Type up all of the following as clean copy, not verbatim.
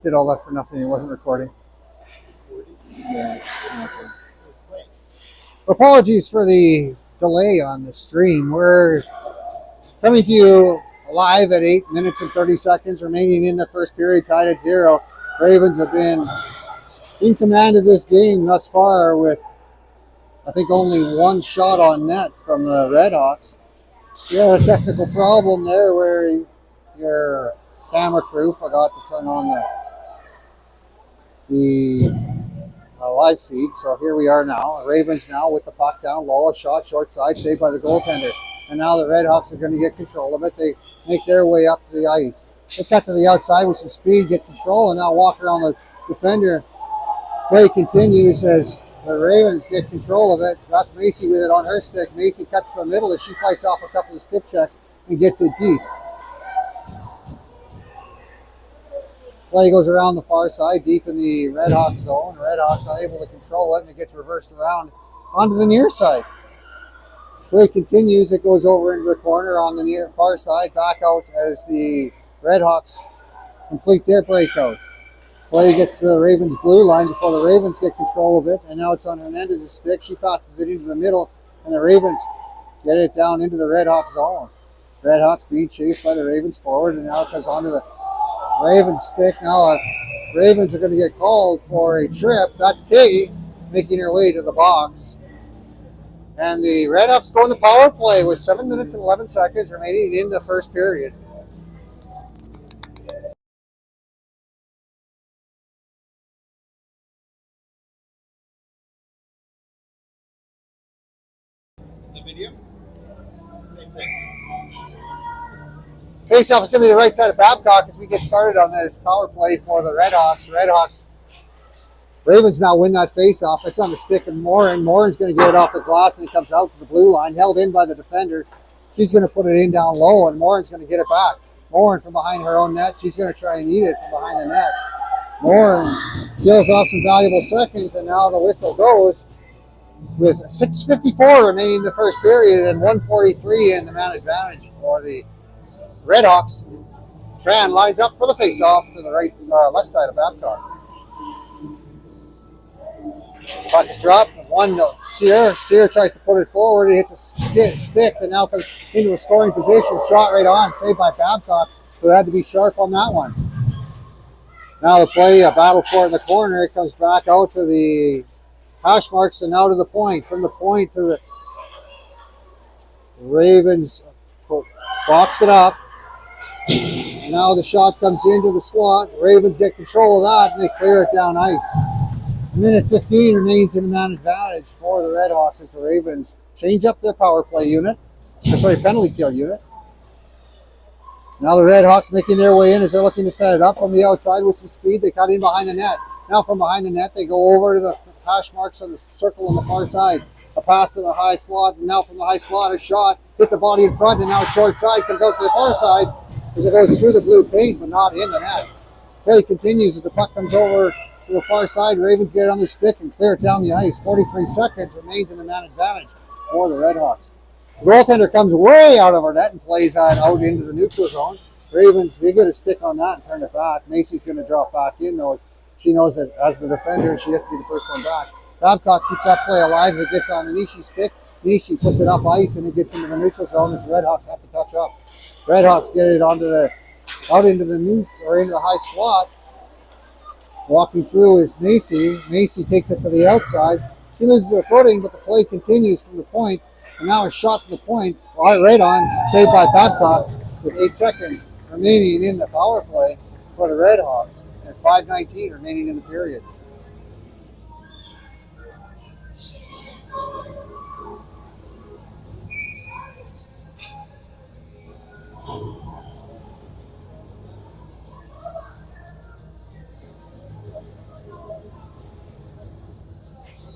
Did all that for nothing. He wasn't recording. Yeah. Okay. Apologies for the delay on the stream. We're coming to you live at 8 minutes and 30 seconds remaining in the first period, tied at 0. Ravens have been in command of this game thus far with, I think, only one shot on net from the Redhawks. We had a technical problem there where your camera crew forgot to turn on the live feed. So here we are now. Ravens now with the puck down low, a shot short side, saved by the goaltender. And now the Redhawks are going to get control of it. They make their way up to the ice. They cut to the outside with some speed, get control, and now walk around the defender. Play continues as the Ravens get control of it. That's Macy with it on her stick. Macy cuts to the middle as she fights off a couple of stick checks and gets it deep. Play goes around the far side, deep in the Redhawk zone. Redhawks unable to control it, and it gets reversed around onto the near side. Play continues. It goes over into the corner on the near far side, back out as the Redhawks complete their breakout. Play gets to the Ravens blue line before the Ravens get control of it, and now it's on Hernandez's stick. She passes it into the middle, and the Ravens get it down into the Redhawk zone. Redhawks being chased by the Ravens forward, and now it comes onto the Ravens stick. Now Ravens are going to get called for a trip. That's Katie making her way to the box. And the Redhawks go in the power play with 7 minutes and 11 seconds remaining in the first period. The video? Same thing. Face-off is going to be the right side of Babcock as we get started on this power play for the Redhawks. Ravens now win that face-off. It's on the stick of Morin. Morin's going to get it off the glass, and it comes out to the blue line, held in by the defender. She's going to put it in down low, and Morin's going to get it back. Morin from behind her own net. She's going to try and eat it from behind the net. Morin kills off some valuable seconds, and now the whistle goes with 6:54 remaining in the first period and 1:43 in the man advantage for the Redhawks. Tran lines up for the face-off to the left side of Babcock. Puck is dropped. One Sear. Sear tries to put it forward. He hits a stick and now comes into a scoring position. Shot right on. Saved by Babcock, who had to be sharp on that one. Now the play, a battle for it in the corner. It comes back out to the hash marks and now to the point. From the point to the Ravens box it up. And now the shot comes into the slot. The Ravens get control of that and they clear it down ice. A minute 15 remains in the man advantage for the Redhawks as the Ravens change up their power play unit. Penalty kill unit. Now the Redhawks making their way in as they're looking to set it up on the outside with some speed. They cut in behind the net. Now from behind the net they go over to the hash marks on the circle on the far side. A pass to the high slot, and now from the high slot a shot. Hits a body in front, and now short side comes out to the far side as it goes through the blue paint but not in the net. Play continues as the puck comes over to the far side. Ravens get it on their stick and clear it down the ice. 43 seconds remains in the man advantage for the Redhawks. The goaltender comes way out of our net and plays that out into the neutral zone. Ravens, they get a stick on that and turn it back. Macy's going to drop back in though. She knows that as the defender, she has to be the first one back. Babcock keeps that play alive as it gets on Nishi's stick. Nishi puts it up ice and it gets into the neutral zone as the Redhawks have to touch up. Redhawks get it out into the high slot. Walking through is Macy. Macy takes it to the outside. She loses her footing, but the play continues from the point. And now a shot from the point, right on, saved by Babcock with 8 seconds remaining in the power play for the Redhawks. And 5:19 remaining in the period.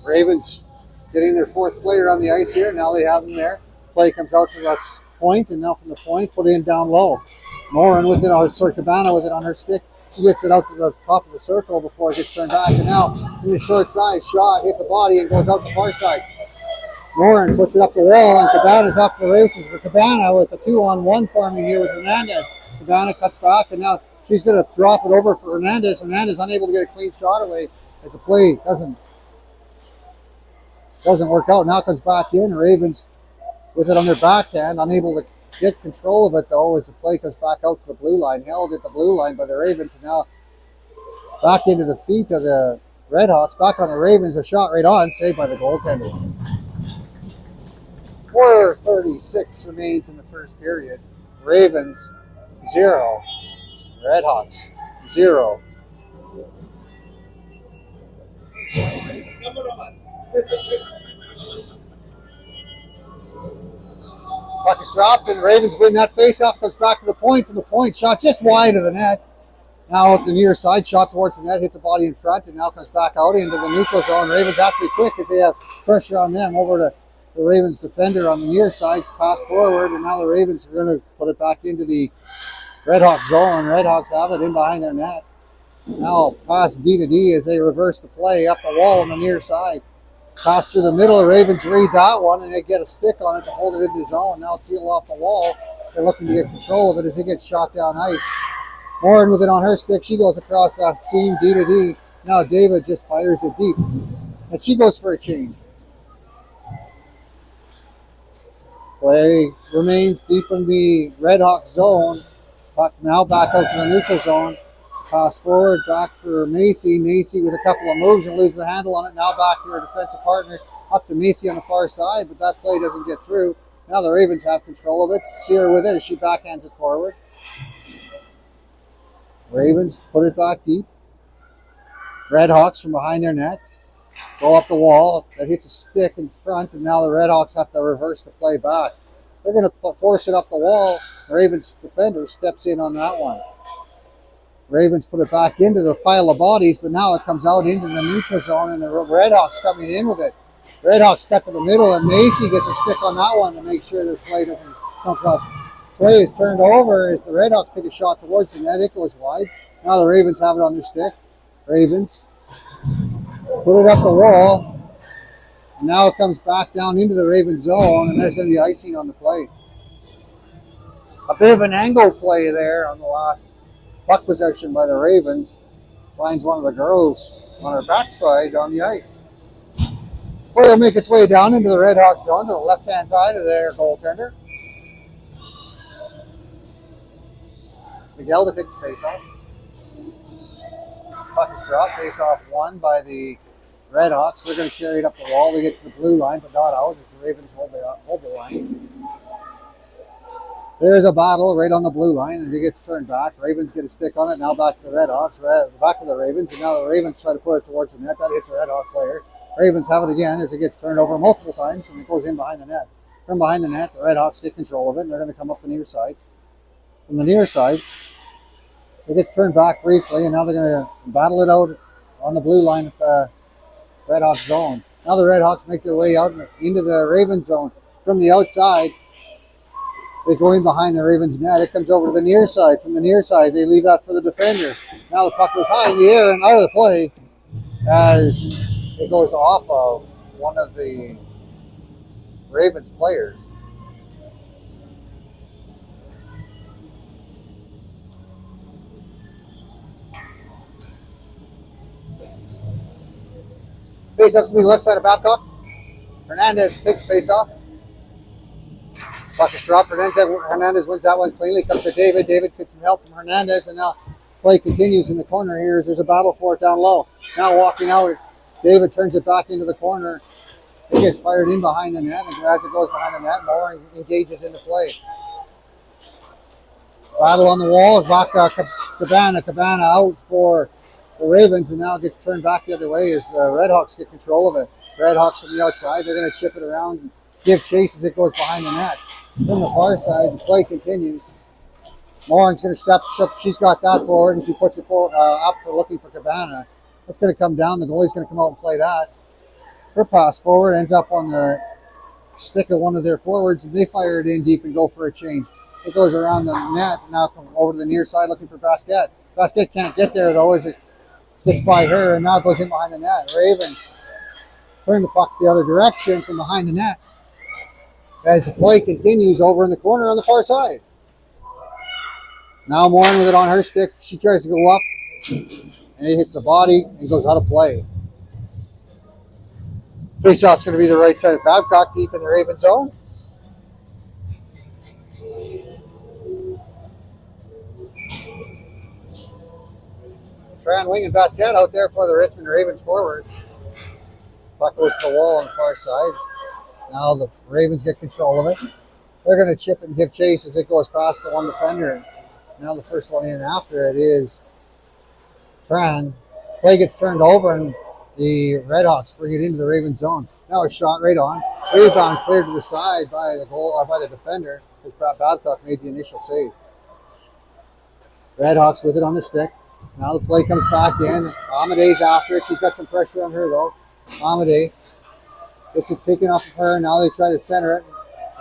Ravens getting their fourth player on the ice here. Now they have him there. Play comes out to the point, and now from the point, put in down low. Morin with it, Cabana with it on her stick. She gets it out to the top of the circle before it gets turned back. And now in the short side, shot hits a body and goes out the far side. Morin puts it up the wall, and Cabana's off the races. But Cabana with a 2-on-1 forming here with Hernandez. Cabana cuts back, and now She's going to drop it over for Hernandez. Hernandez unable to get a clean shot away as the play doesn't work out. Now it comes back in. Ravens with it on their backhand, unable to get control of it though as the play comes back out to the blue line. Held at the blue line by the Ravens. And now back into the feet of the Redhawks. Back on the Ravens. A shot right on, saved by the goaltender. 4:36 remains in the first period. Ravens 0. Redhawks 0. Puck is dropped and the Ravens win that faceoff. Goes back to the point. From the point, shot just wide of the net. Now up the near side, shot towards the net, hits the body in front, and now comes back out into the neutral zone. Ravens have to be quick as they have pressure on them. Over to the Ravens defender on the near side, pass forward, and now the Ravens are going to put it back into the Redhawks zone. Redhawks have it in behind their net. Now pass D to D as they reverse the play up the wall on the near side. Pass through the middle. The Ravens read that one and they get a stick on it to hold it in the zone. Now seal off the wall. They're looking to get control of it as it gets shot down ice. Morin with it on her stick. She goes across that seam D to D. Now David just fires it deep. And she goes for a change. Play remains deep in the Redhawk zone. Puck now back out to the neutral zone. Pass forward, back for Macy. Macy with a couple of moves and loses the handle on it. Now back to her defensive partner. Up to Macy on the far side, but that play doesn't get through. Now the Ravens have control of it. Shear with it as she backhands it forward. Ravens put it back deep. Redhawks from behind their net. Go up the wall. That hits a stick in front, and now the Redhawks have to reverse the play back. They're going to force it up the wall. The Ravens defender steps in on that one. Ravens put it back into the pile of bodies, but now it comes out into the neutral zone, and the Redhawks coming in with it. Redhawks cut to the middle, and Macy gets a stick on that one to make sure the play doesn't come across. Play is turned over as the Redhawks take a shot towards the net. It goes wide. Now the Ravens have it on their stick. Ravens put it up the wall. And now it comes back down into the Raven zone, and there's going to be icing on the play. A bit of an angle play there on the last puck possession by the Ravens. Finds one of the girls on her backside on the ice. Play will make its way down into the Redhawks zone to the left-hand side of their goaltender. Miguel to take the face-off. Puck is dropped. Face-off won by the Redhawks. They're going to carry it up the wall. They get to the blue line, but not out as the Ravens hold the line. There's a battle right on the blue line, and it gets turned back. Ravens get a stick on it. Now back to the Redhawks. Back to the Ravens, and now the Ravens try to put it towards the net. That hits a Redhawk player. Ravens have it again as it gets turned over multiple times, and it goes in behind the net. From behind the net, the Redhawks get control of it, and they're going to come up the near side. From the near side, it gets turned back briefly, and now they're going to battle it out on the blue line at the Redhawks zone. Now the Redhawks make their way out into the Ravens zone. From the outside, they go in behind the Ravens net. It comes over to the near side. From the near side, they leave that for the defender. Now the puck goes high in the air and out of the play as it goes off of one of the Ravens players. Face-off's going to be left side of Babcock. Hernandez takes the face-off. Puck is dropped. Hernandez wins that one cleanly. Comes to David. David gets some help from Hernandez, and now play continues in the corner here as there's a battle for it down low. Now walking out, David turns it back into the corner. It gets fired in behind the net, and as it goes behind the net, Moore engages in the play. Battle on the wall. Back Cabana. Cabana out for the Ravens, and now it gets turned back the other way as the Redhawks get control of it. Redhawks from the outside, they're going to chip it around and give chase as it goes behind the net. From the far side, the play continues. Morin's going to step, she's got that forward, and she puts it up for looking for Cabana. That's going to come down, the goalie's going to come out and play that. Her pass forward ends up on the stick of one of their forwards, and they fire it in deep and go for a change. It goes around the net, now come over to the near side looking for Basquette. Basquette can't get there though as it gets by her, and now goes in behind the net. Ravens turn the puck the other direction from behind the net as the play continues over in the corner on the far side. Now Morin with it on her stick. She tries to go up, and it hits the body and goes out of play. Face-off's going to be the right side of Babcock, deep in the Raven zone. Tran Wing and Basquet out there for the Richmond Ravens forwards. Puck goes to the wall on the far side. Now the Ravens get control of it. They're going to chip and give chase as it goes past the one defender. Now the first one in after it is Tran. Play gets turned over and the Redhawks bring it into the Ravens zone. Now a shot right on. Rebound cleared to the side by the defender as Babcock made the initial save. Redhawks with it on the stick. Now the play comes back in. Amadei's after it. She's got some pressure on her though. Amadei gets it taken off of her. Now they try to center it.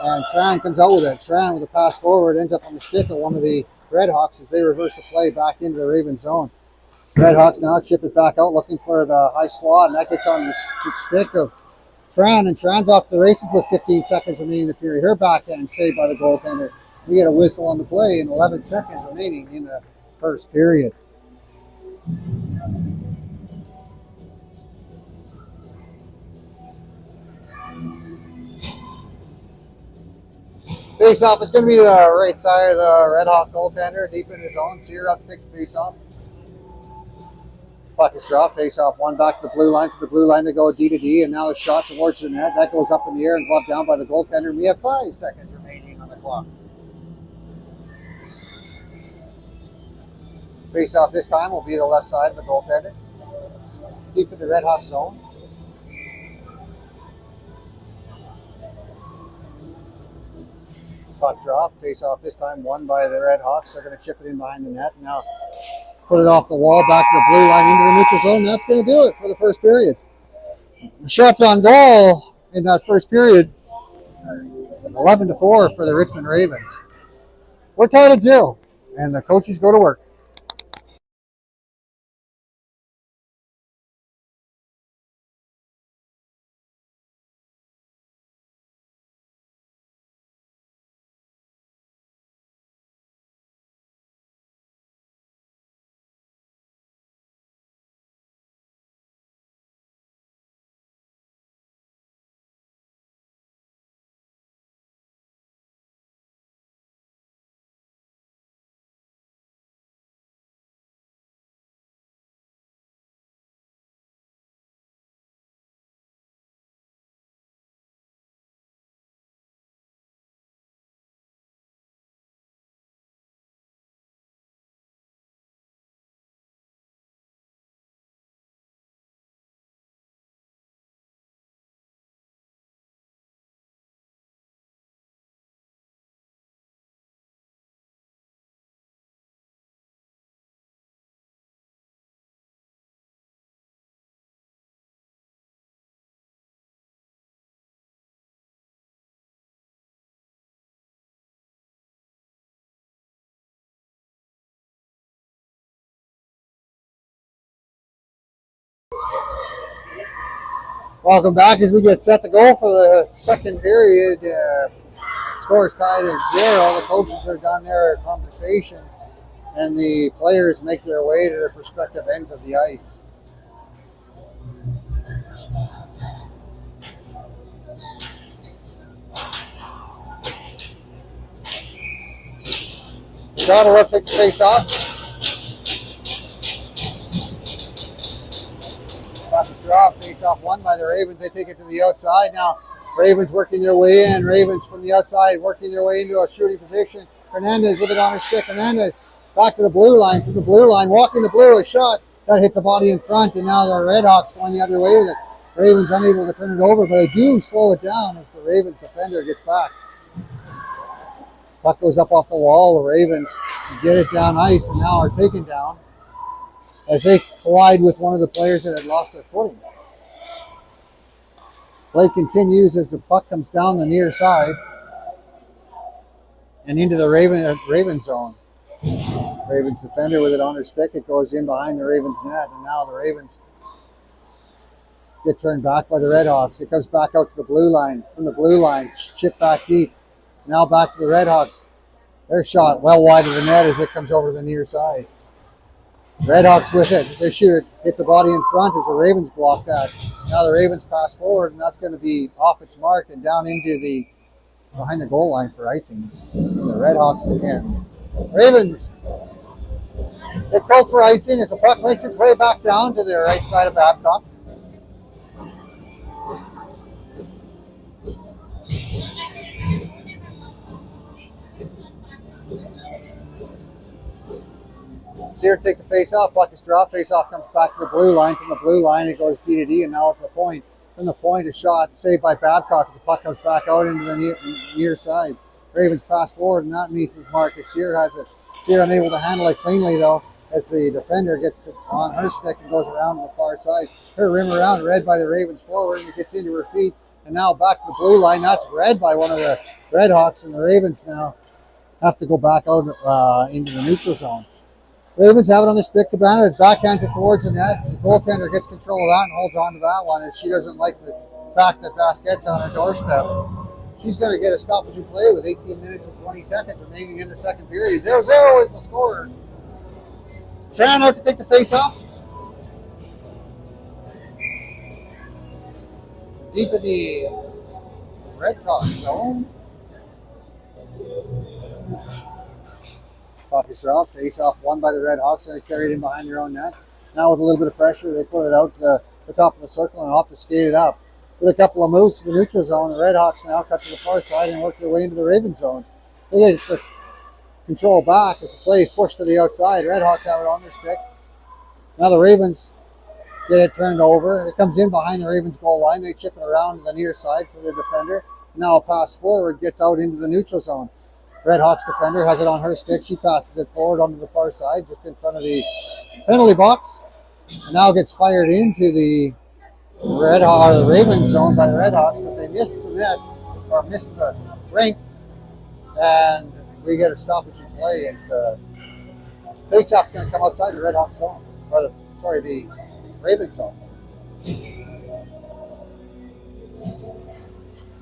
And Tran comes out with it. Tran with a pass forward ends up on the stick of one of the Redhawks as they reverse the play back into the Raven zone. Redhawks now chip it back out looking for the high slot, and that gets on the stick of Tran, and Tran's off to the races with 15 seconds remaining in the period. Her backhand saved by the goaltender. We get a whistle on the play and 11 seconds remaining in the first period. Face-off is going to be the right side of the Red Hawk goaltender, deep in his own. Sear up to pick the face-off. Puck is dropped. Face-off one back to the blue line. For the blue line, they go D to D, and now a shot towards the net. That goes up in the air and gloved down by the goaltender. And we have 5 seconds remaining on the clock. Face-off this time will be the left side of the goaltender, deep in the Red Hawk zone. Puck drop. Face-off this time won by the Red Hawks. They're going to chip it in behind the net. Now put it off the wall, back to the blue line, into the neutral zone. That's going to do it for the first period. The shots on goal in that first period, 11-4 for the Richmond Ravens. We're tied at 0, and the coaches go to work. Welcome back as we get set to go for the second period. Score is tied at 0. The coaches are done their conversation, and the players make their way to their respective ends of the ice. Donald take the face off. Drop, face off won by the Ravens. They take it to the outside now. Ravens working their way in. Ravens from the outside working their way into a shooting position. Hernandez with it on her stick. Hernandez back to the blue line. From the blue line, walking the blue, a shot that hits a body in front, and now the Redhawks going the other way with it. Ravens unable to turn it over, but they do slow it down as the Ravens defender gets back. Puck goes up off the wall. The Ravens get it down ice and now are taken down as they collide with one of the players that had lost their footing. Play continues as the puck comes down the near side and into the Raven zone. Ravens defender with it on her stick. It goes in behind the Ravens net, and now the Ravens get turned back by the Redhawks. It comes back out to the blue line. From the blue line, chip back deep. Now back to the Redhawks. Their shot well wide of the net as it comes over the near side. Redhawks with it. They shoot it, hits the body in front as the Ravens block that. Now the Ravens pass forward, and that's going to be off its mark and down into the behind the goal line for icing. And the Redhawks again. Ravens, they called for icing as the puck makes its way back down to the right side of Babcock. Sear take the face off, puck is dropped, face off comes back to the blue line. From the blue line, it goes D to D, and now up to the point. From the point, a shot saved by Babcock as the puck comes back out into the near side. Ravens pass forward, and that meets his mark as Sear has it. Sear unable to handle it cleanly, though, as the defender gets on her stick and goes around to the far side. Her rim around, read by the Ravens forward, and it gets into her feet. And now back to the blue line. That's read by one of the Redhawks, and the Ravens now have to go back out into the neutral zone. Ravens have it on the stick. Cabana backhands it towards the net. The goaltender gets control of that and holds on to that one as she doesn't like the fact that Basquette's on her doorstep. She's going to get a stoppage in play with 18 minutes and 20 seconds remaining in the second period. 0-0 is the score. Tran out to take the face off. Deep in the red top zone. Puck is dropped, face off won by the Redhawks, and they carry it in behind their own net. Now with a little bit of pressure, they put it out to the top of the circle and opt to skate it up. With a couple of moves to the neutral zone, the Redhawks now cut to the far side and work their way into the Raven zone. They get the control back as the play is pushed to the outside. Redhawks have it on their stick. Now the Ravens get it turned over. It comes in behind the Ravens goal line. They chip it around to the near side for the defender. Now a pass forward gets out into the neutral zone. Redhawks defender has it on her stick. She passes it forward onto the far side, just in front of the penalty box. And now gets fired into the Ravens zone by the Redhawks, but they missed the net, or missed the rink, and we get a stoppage in play as the faceoff's going to come outside the Redhawks zone, or the Ravens zone.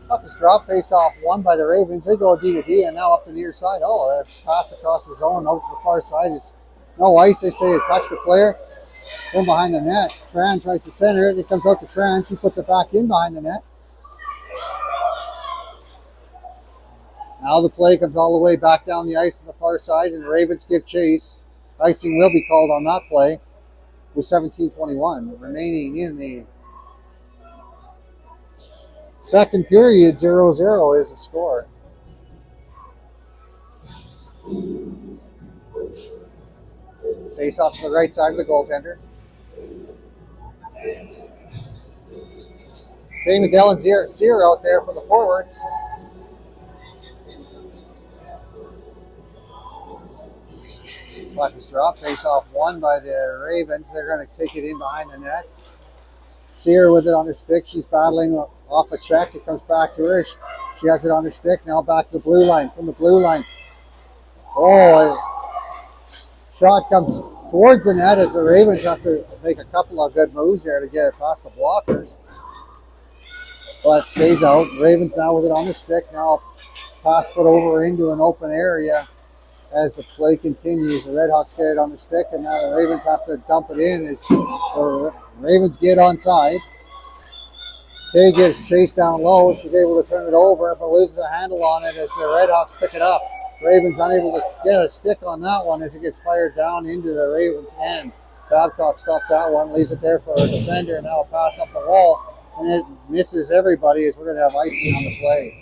Puck is dropped, face off won by the Ravens. They go D to D, and now up the near side. Oh, a pass across the zone out to the far side. It's no ice. They say it touched the player. From behind the net. Tran tries to center it. It comes out to Tran. She puts it back in behind the net. Now the play comes all the way back down the ice to the far side, and the Ravens give chase. Icing will be called on that play with 17:21 remaining in the second period. 0-0 is the score. Face off to the right side of the goaltender. Faye McGill and Sear out there for the forwards. Puck is dropped. Face off won by the Ravens. They're going to take it in behind the net. Sear with it on her stick. She's battling off a check. It comes back to her. She has it on her stick. Now back to the blue line. From the blue line. Oh, shot comes towards the net as the Ravens have to make a couple of good moves there to get it past the blockers. But it stays out. Ravens now with it on the stick. Now pass put over into an open area as the play continues. The Redhawks get it on the stick, and now the Ravens have to dump it in as the Ravens get onside. Kay gets chased down low. She's able to turn it over, but loses a handle on it as the Redhawks pick it up. Ravens unable to get a stick on that one as it gets fired down into the Ravens' end. Babcock stops that one, leaves it there for a defender, and now a pass up the wall, and it misses everybody as we're going to have icing on the play.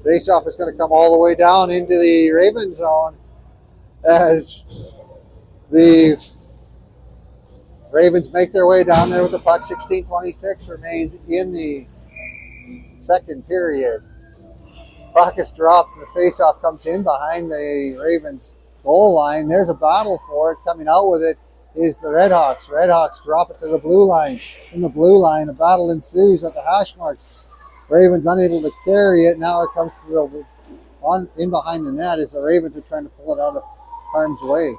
Faceoff is going to come all the way down into the Raven zone as the Ravens make their way down there with the puck. 16:26 remains in the second period. Puck is dropped. The faceoff comes in behind the Ravens goal line. There's a battle for it. Coming out with it is the Redhawks. Redhawks drop it to the blue line. From the blue line, a battle ensues at the hash marks. Ravens unable to carry it. Now it comes to the in behind the net as the Ravens are trying to pull it out of harm's way.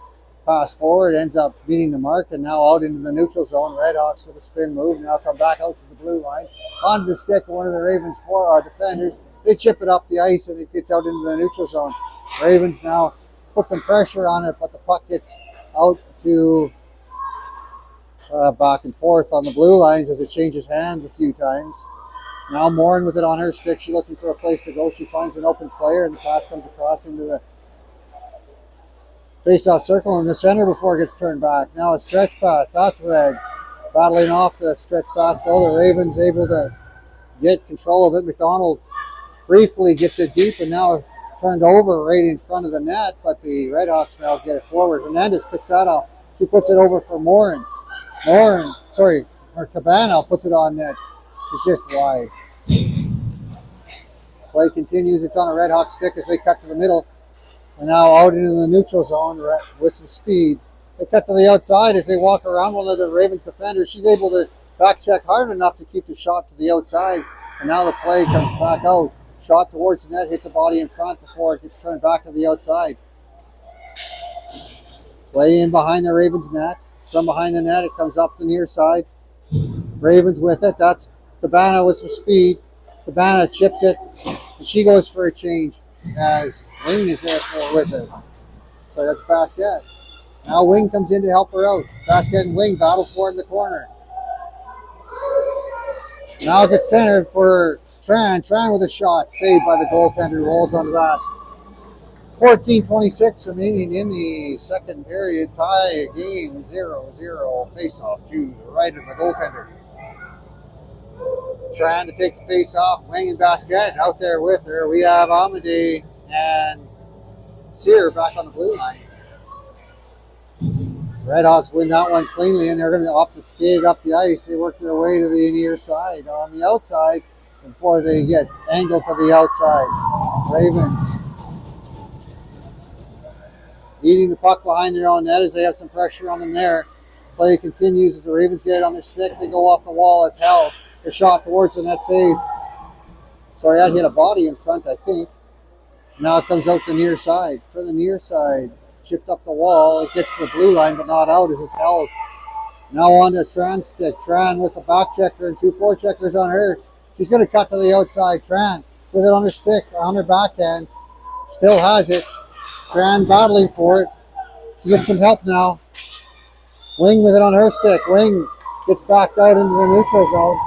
Pass forward, ends up beating the mark, and now out into the neutral zone. Redhawks with a spin move. Now come back out to the blue line. onto the stick of one of the Ravens' four defenders. They chip it up the ice and it gets out into the neutral zone. Ravens now put some pressure on it, but the puck gets out to back and forth on the blue lines as it changes hands a few times. Now Morin with it on her stick. She's looking for a place to go. She finds an open player and the pass comes across into the face-off circle in the center before it gets turned back. Now a stretch pass. That's red. Battling off the stretch pass though. The Ravens able to get control of it. McDonald briefly gets it deep and now turned over right in front of the net, but the Redhawks now get it forward. Hernandez picks that off. She puts it over for Morin. Cabana puts it on net. It's just wide. Play continues. It's on a Red Hawk stick as they cut to the middle. And now out into the neutral zone with some speed. They cut to the outside as they walk around one of the Ravens defenders. She's able to back check hard enough to keep the shot to the outside. And now the play comes back out. Shot towards the net, hits a body in front before it gets turned back to the outside. Play in behind the Ravens net. From behind the net, it comes up the near side. Ravens with it. That's Cabana with some speed. Cabana chips it, and she goes for a change as Wing is there with it. So that's Basquette. Now Wing comes in to help her out. Basquette and Wing battle for it in the corner. Now it gets centered for Tran. Tran with a shot, saved by the goaltender who holds onto that. 14:26 remaining in the second period. Tie game 0-0. Face-off to the right of the goaltender. Trying to take the face-off. Wing and Basquette out there with her. We have Amadei and Sear back on the blue line. Redhawks win that one cleanly, and they're going to obfuscate it up the ice. They work their way to the near side. On the outside, before they get angled to the outside. Ravens eating the puck behind their own net as they have some pressure on them there. Play continues as the Ravens get it on their stick. They go off the wall. It's held. A shot towards the net save. Sorry, that hit a body in front, I think. Now it comes out the near side. For the near side, chipped up the wall. It gets to the blue line, but not out as it's held. Now on to Tran's stick. Tran with the back checker and 2 forecheckers on her. She's going to cut to the outside. Tran with it on her stick, on her backhand. Still has it. Tran battling for it. She gets some help now. Wing with it on her stick. Wing gets backed out into the neutral zone.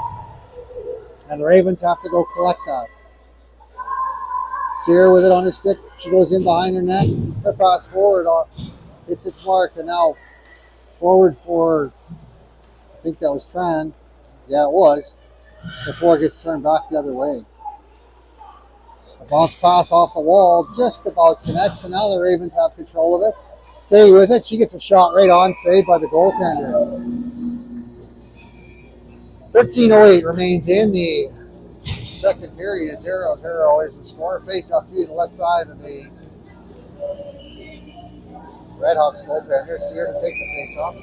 And the Ravens have to go collect that. Sear with it on her stick. She goes in behind their net. Her pass forward hits its mark. And now forward for, I think that was Tran. Yeah, it was. Before it gets turned back the other way. A bounce pass off the wall just about connects. And now the Ravens have control of it. Kay with it. She gets a shot right on, saved by the goaltender. 13:08 remains in the second period. 0-0 is the score. Face off to the left side of the Redhawks goaltender. Sear to take the face off.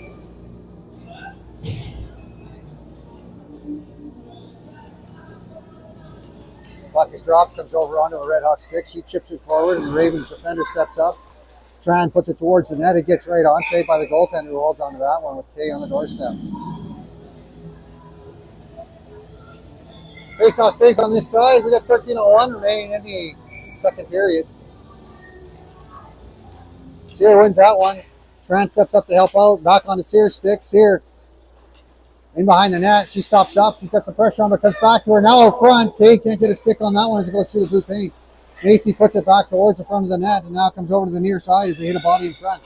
Puck is dropped, comes over onto a Redhawk stick. She chips it forward, and the Ravens defender steps up. Tran puts it towards the net. It gets right on, saved by the goaltender who holds onto that one with Kay on the doorstep. Faceoff stays on this side. We got 13:01 remaining in the second period. Sear wins that one. Tran steps up to help out. Back on the Sear stick. Sear in behind the net. She stops up. She's got some pressure on her. Comes back to her. Now out front. Kay can't get a stick on that one as it goes through the blue paint. Macy puts it back towards the front of the net and now comes over to the near side as they hit a body in front.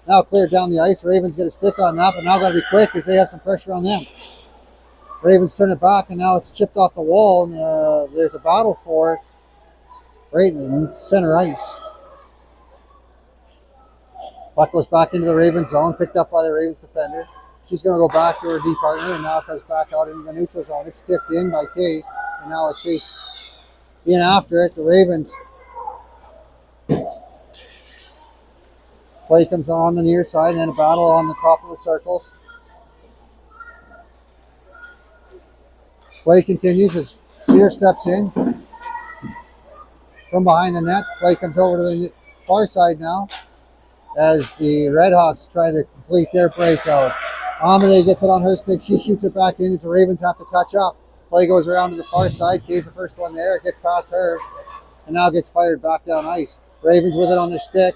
Now cleared down the ice. Ravens get a stick on that, but now got to be quick as they have some pressure on them. Ravens turn it back, and now it's chipped off the wall, and there's a battle for it right in the center ice. Puck goes back into the Ravens zone, picked up by the Ravens defender. She's going to go back to her D partner, and now comes back out into the neutral zone. It's tipped in by Kay, and now it's chased in after it. The Ravens play comes on the near side, and a battle on the top of the circles. Play continues as Sear steps in from behind the net. Play comes over to the far side now as the Redhawks try to complete their breakout. Amadei gets it on her stick. She shoots it back in as the Ravens have to catch up. Play goes around to the far side. Kay's the first one there. It gets past her. And now gets fired back down ice. Ravens with it on their stick.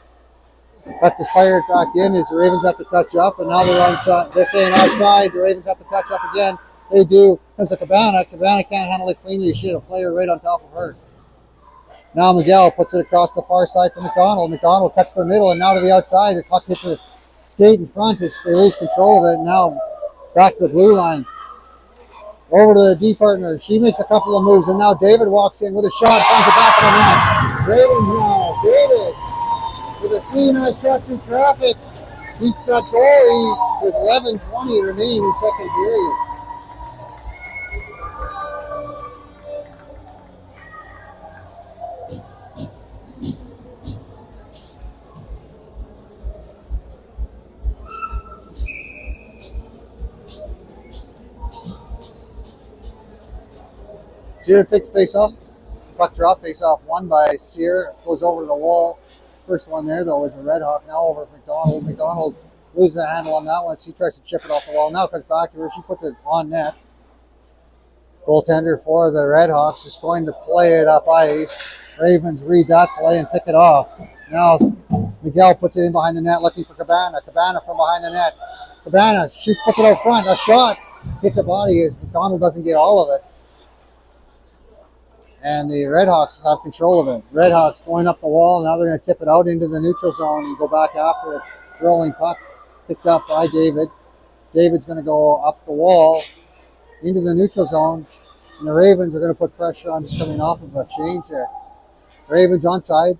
Got to fire it back in as the Ravens have to touch up. And now they're onside. They're saying offside. The Ravens have to touch up again. They do. Because of Cabana. Cabana can't handle it cleanly. She had a player right on top of her. Now Miguel puts it across the far side for McDonald. McDonald cuts to the middle and now to the outside. The puck hits a skate in front. They lose control of it. And now back to the blue line. Over to the D partner. She makes a couple of moves, and now David walks in with a shot, finds it back on the net. Ravens now. David with a CNI shot through traffic. Beats that goalie with 11:20 remaining in the second period. Sear takes face off. Puck drop, face off won by Sear. Goes over to the wall. First one there, though, was a Red Hawk. Now over McDonald. McDonald loses the handle on that one. She tries to chip it off the wall. Now comes back to her. She puts it on net. Goaltender for the Red Hawks is going to play it up ice. Ravens read that play and pick it off. Now Miguel puts it in behind the net looking for Cabana. Cabana from behind the net. Cabana, she puts it out front. A shot. Hits a body as McDonald doesn't get all of it. And the Red Hawks have control of it. Red Hawks going up the wall. Now they're going to tip it out into the neutral zone and go back after it. Rolling puck picked up by David. David's going to go up the wall into the neutral zone. And the Ravens are going to put pressure on, just coming off of a change there. Ravens onside.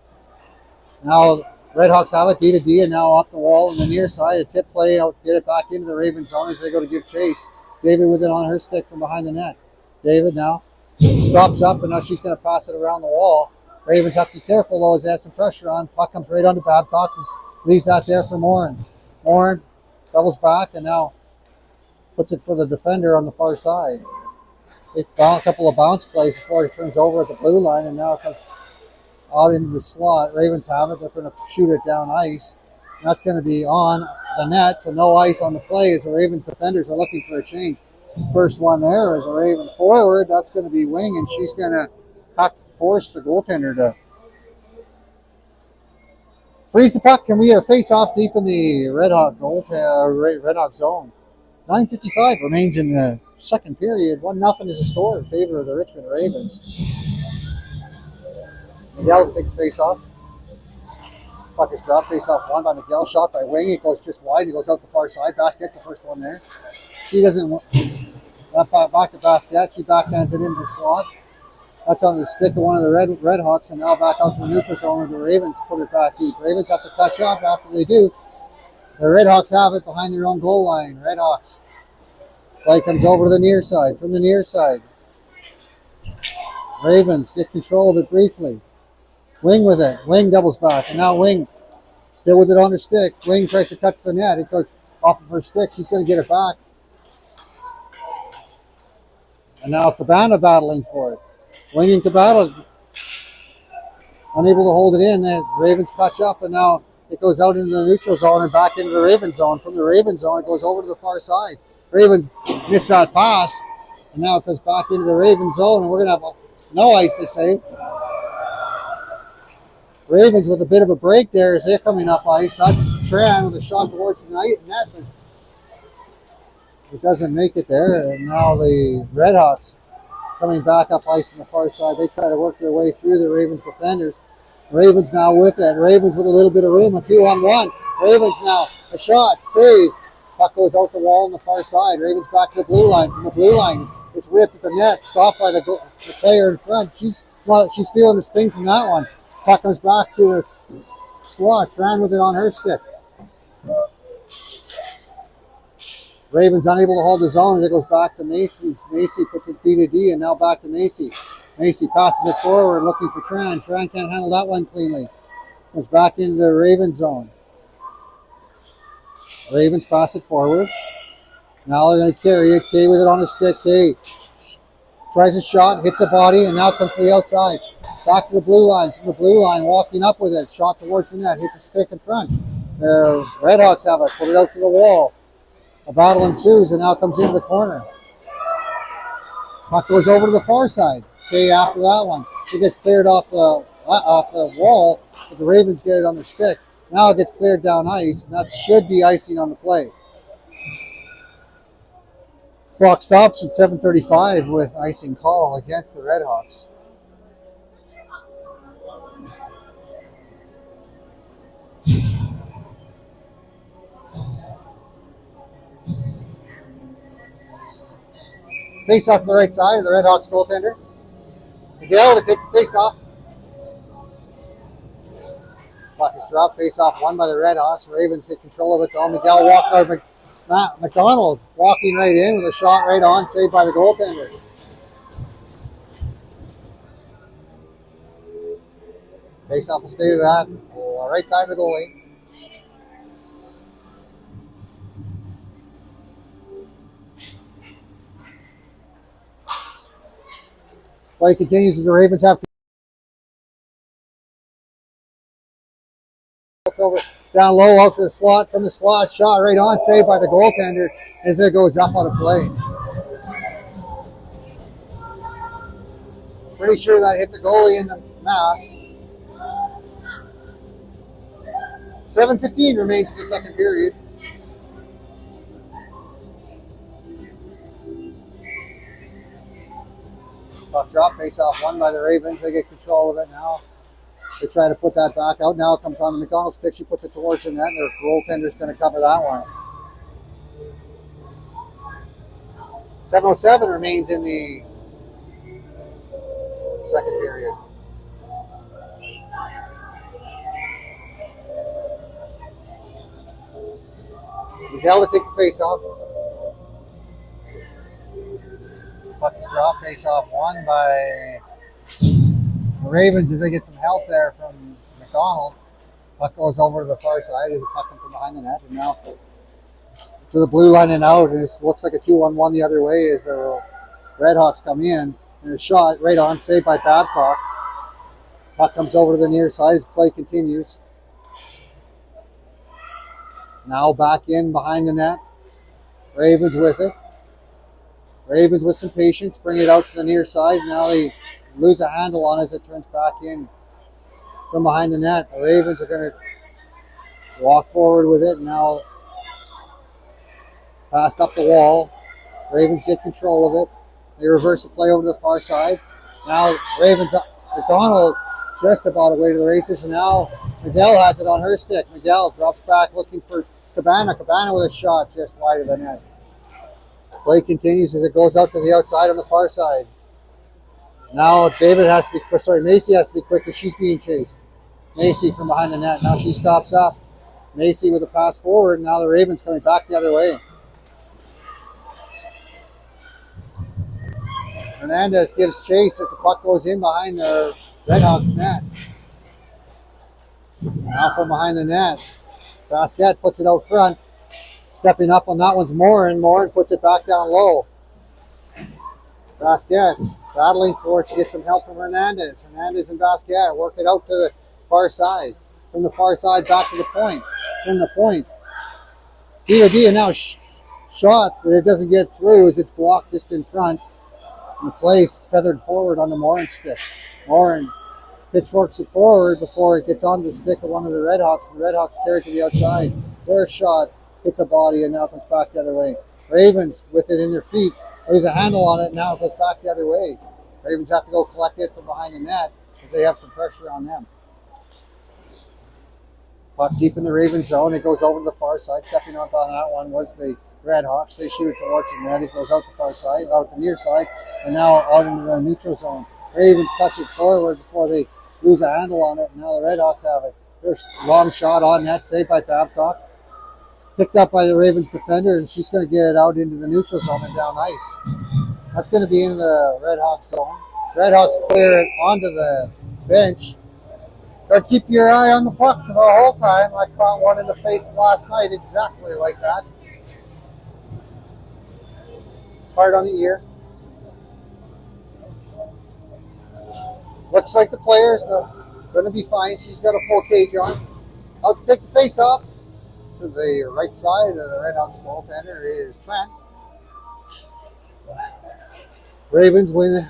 Now Red Hawks have it, D to D, and now up the wall on the near side. A tip play out, get it back into the Ravens zone as they go to give chase. David with it on her stick from behind the net. David now stops up, and now she's going to pass it around the wall. Ravens have to be careful, though, as they have some pressure on. Puck comes right onto Babcock and leaves that there for Morin. Morin doubles back and now puts it for the defender on the far side. A couple of bounce plays before he turns over at the blue line, and now it comes out into the slot. Ravens have it. They're going to shoot it down ice. And that's going to be on the net, so no ice on the play as the Ravens defenders are looking for a change. First one there is a Raven forward. That's going to be Wing, and she's going to have to force the goaltender to freeze the puck. Can we face off deep in the Red Hawk Red Hawk zone? 9:55 remains in the second period. 1-0 is the score in favor of the Richmond Ravens. Miguel takes face off. Puck is dropped. Face off won by Miguel. Shot by Wing. It goes just wide. It goes out the far side. Basket's the first one there. She doesn't back to Basket. She backhands it into the slot. That's on the stick of one of the Red Hawks, and now back out to the neutral zone where the Ravens put it back deep. Ravens have to touch up. After they do, the Red Hawks have it behind their own goal line. Red Hawks. Play comes over to the near side. From the near side, Ravens get control of it briefly. Wing with it. Wing doubles back, and now Wing still with it on the stick. Wing tries to cut the net. It goes off of her stick. She's going to get it back. And now Cabana battling for it. Wing and Cabana unable to hold it in. The Ravens touch up, and now it goes out into the neutral zone and back into the Raven zone. From the Raven zone, it goes over to the far side. Ravens miss that pass, and now it goes back into the Raven zone, and we're going to have no ice, they say. Ravens with a bit of a break there as they're coming up ice. That's Tran with a shot towards the net, but it doesn't make it there. And now the Red Hawks coming back up ice on the far side. They try to work their way through the Ravens defenders. Ravens now with it. Ravens with a little bit of room. A 2-on-1. Ravens now a shot. Save. Puck goes out the wall on the far side. Ravens back to the blue line. From the blue line, it's ripped at the net. Stopped by the player in front. She's feeling the sting from that one. Puck comes back to the slot. Tran with it on her stick. Ravens unable to hold the zone as it goes back to Macy. Macy puts it D to D, and now back to Macy. Macy passes it forward looking for Tran. Tran can't handle that one cleanly. Goes back into the Raven zone. Ravens pass it forward. Now they're going to carry it. Kay with it on her stick. Kay tries a shot, hits a body, and now comes to the outside. Back to the blue line. From the blue line, walking up with it. Shot towards the net. Hits a stick in front. The Red Hawks have it. Put it out to the wall. A battle ensues, and now comes into the corner. Puck goes over to the far side. Okay, after that one, it gets cleared off the wall, but the Ravens get it on the stick. Now it gets cleared down ice, and that should be icing on the play. Clock stops at 7:35 with icing call against the Redhawks. Face off to the right side of the Redhawks goaltender. Miguel to take the face off. Puck is dropped. Face off won by the Redhawks. Ravens get control of it though. Miguel Matt McDonald walking right in with a shot right on, saved by the goaltender. Face off will stay with that. Right side of the goalie. Play continues as the Ravens have over down low out to the slot. From the slot, shot right on, saved by the goaltender as it goes up on a play. Pretty sure that hit the goalie in the mask. 7:15 remains in the second period. Puck drop, face off won by the Ravens. They get control of it now. They try to put that back out. Now it comes on the McDonald stick. She puts it towards the net, and their goaltender's going to cover that one. 7:07 remains in the second period. Miguel to take the face off. Puck is dropped, face off won by the Ravens as they get some help there from McDonald. Puck goes over to the far side as a puck comes from behind the net, and now to the blue line and out. And it looks like a 2-1-1 the other way as the Redhawks come in. And a shot right on, saved by Babcock. Puck comes over to the near side as play continues. Now back in behind the net. Ravens with it. Ravens with some patience, bring it out to the near side. Now they lose a handle on it as it turns back in from behind the net. The Ravens are going to walk forward with it. Now passed up the wall. Ravens get control of it. They reverse the play over to the far side. Now Ravens up. McDonald just about away to the races, and now Miguel has it on her stick. Miguel drops back looking for Cabana. Cabana with a shot just wide of the net. Play continues as it goes out to the outside on the far side. Now Macy has to be quick because she's being chased. Macy from behind the net. Now she stops up. Macy with a pass forward. Now the Ravens coming back the other way. Hernandez gives chase as the puck goes in behind the Redhawks net. Now from behind the net. Basquette puts it out front. Stepping up on that one's Morin. Morin puts it back down low. Basquette battling for it. She gets some help from Hernandez. Hernandez and Basquette work it out to the far side. From the far side back to the point. From the point. Dia now shot, but it doesn't get through as it's blocked just in front. And the play's feathered forward on the Morin stick. Morin pitchforks it forward before it gets onto the stick of one of the Redhawks. The Redhawks carry it to the outside. Their shot hits a body and now comes back the other way. Ravens with it in their feet. There's a handle on it, now it goes back the other way. Ravens have to go collect it from behind the net because they have some pressure on them. Puck deep in the Ravens zone. It goes over to the far side. Stepping up on that one was the Redhawks. They shoot it towards the net. It goes out the far side, out the near side, and now out into the neutral zone. Ravens touch it forward before they lose a handle on it. And now the Redhawks have it. There's a long shot on net, saved by Babcock. Picked up by the Ravens defender, and she's going to get it out into the neutral zone and down ice. That's going to be into the Redhawks zone. Redhawks clear it onto the bench. Got to keep your eye on the puck the whole time. I caught one in the face last night exactly like that. It's hard on the ear. Looks like the player's going to be fine. She's got a full cage on. Out to take the face off. To the right side of the Redhawks goaltender is Trent. Ravens win.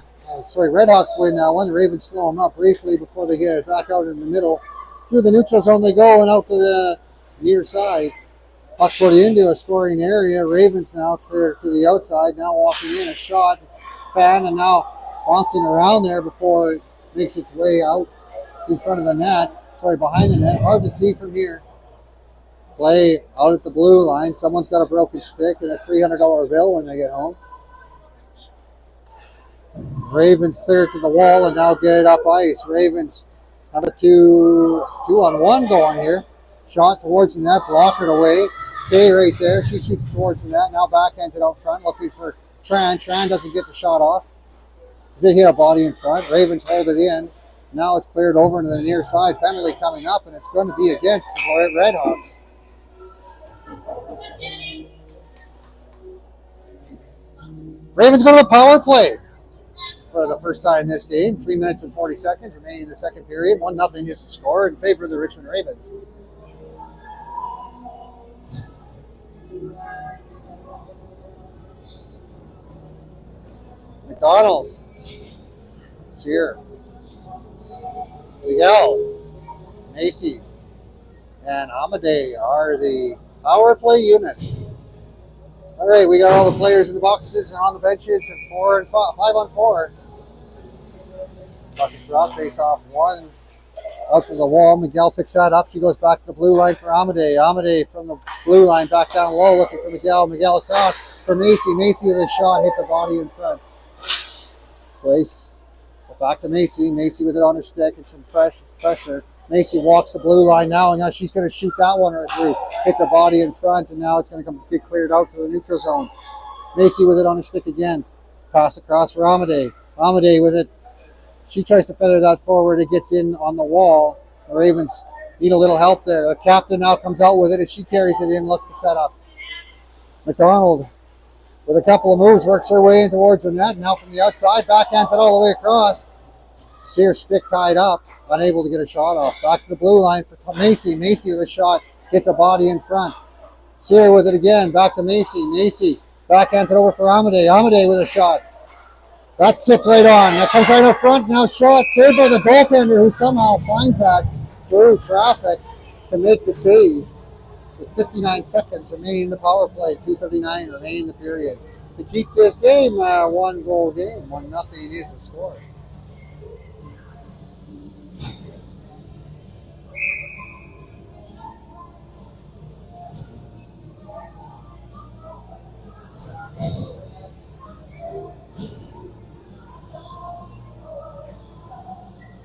Redhawks win that one. The Ravens slow them up briefly before they get it back out in the middle. Through the neutral zone they go and out to the near side. Puck put into a scoring area. Ravens now clear to the outside. Now walking in a shot. Fan and now bouncing around there before it makes its way out in front of the net. Behind the net. Hard to see from here. Play out at the blue line. Someone's got a broken stick and a $300 bill when they get home. Ravens clear it to the wall and now get it up ice. Ravens have a 2-on-1 going here. Shot towards the net, blockered away. Kay right there. She shoots towards the net. Now backhands it out front, looking for Tran. Tran doesn't get the shot off. They hit a body in front. Ravens hold it in. Now it's cleared over into the near side. Penalty coming up, and it's going to be against the Redhawks. Ravens go to the power play for the first time in this game. 3 minutes and 40 seconds remaining in the second period. 1-0 is the score in favor of the Richmond Ravens. McDonald. Sear. Miguel. Macy. And Amadei are the power play unit. All right, we got all the players in the boxes and on the benches, and 4 and 5 on 4. Puck is dropped, face off one, out to the wall. Miguel picks that up. She goes back to the blue line for Amadei. Amadei from the blue line back down low, looking for Miguel. Miguel across for Macy. Macy with a shot, hits a body in front. Place back to Macy. Macy with it on her stick and some pressure. Macy walks the blue line now, and now she's going to shoot that one through. Hits a body in front, and now it's going to get cleared out to the neutral zone. Macy with it on her stick again. Pass across for Amadei. Amadei with it. She tries to feather that forward. It gets in on the wall. The Ravens need a little help there. The captain now comes out with it as she carries it in, looks to set up. McDonald with a couple of moves works her way in towards the net. Now from the outside, backhands it all the way across. Sears stick tied up. Unable to get a shot off. Back to the blue line for Macy. Macy with a shot. Hits a body in front. Sear with it again. Back to Macy. Macy backhands it over for Amadei. Amadei with a shot. That's tipped right on. That comes right up front. Now shot saved by the goaltender, who somehow finds that through traffic to make the save. With 59 seconds remaining in the power play. 2:39 remaining in the period. To keep this game a 1-goal game. 1-0 is the score.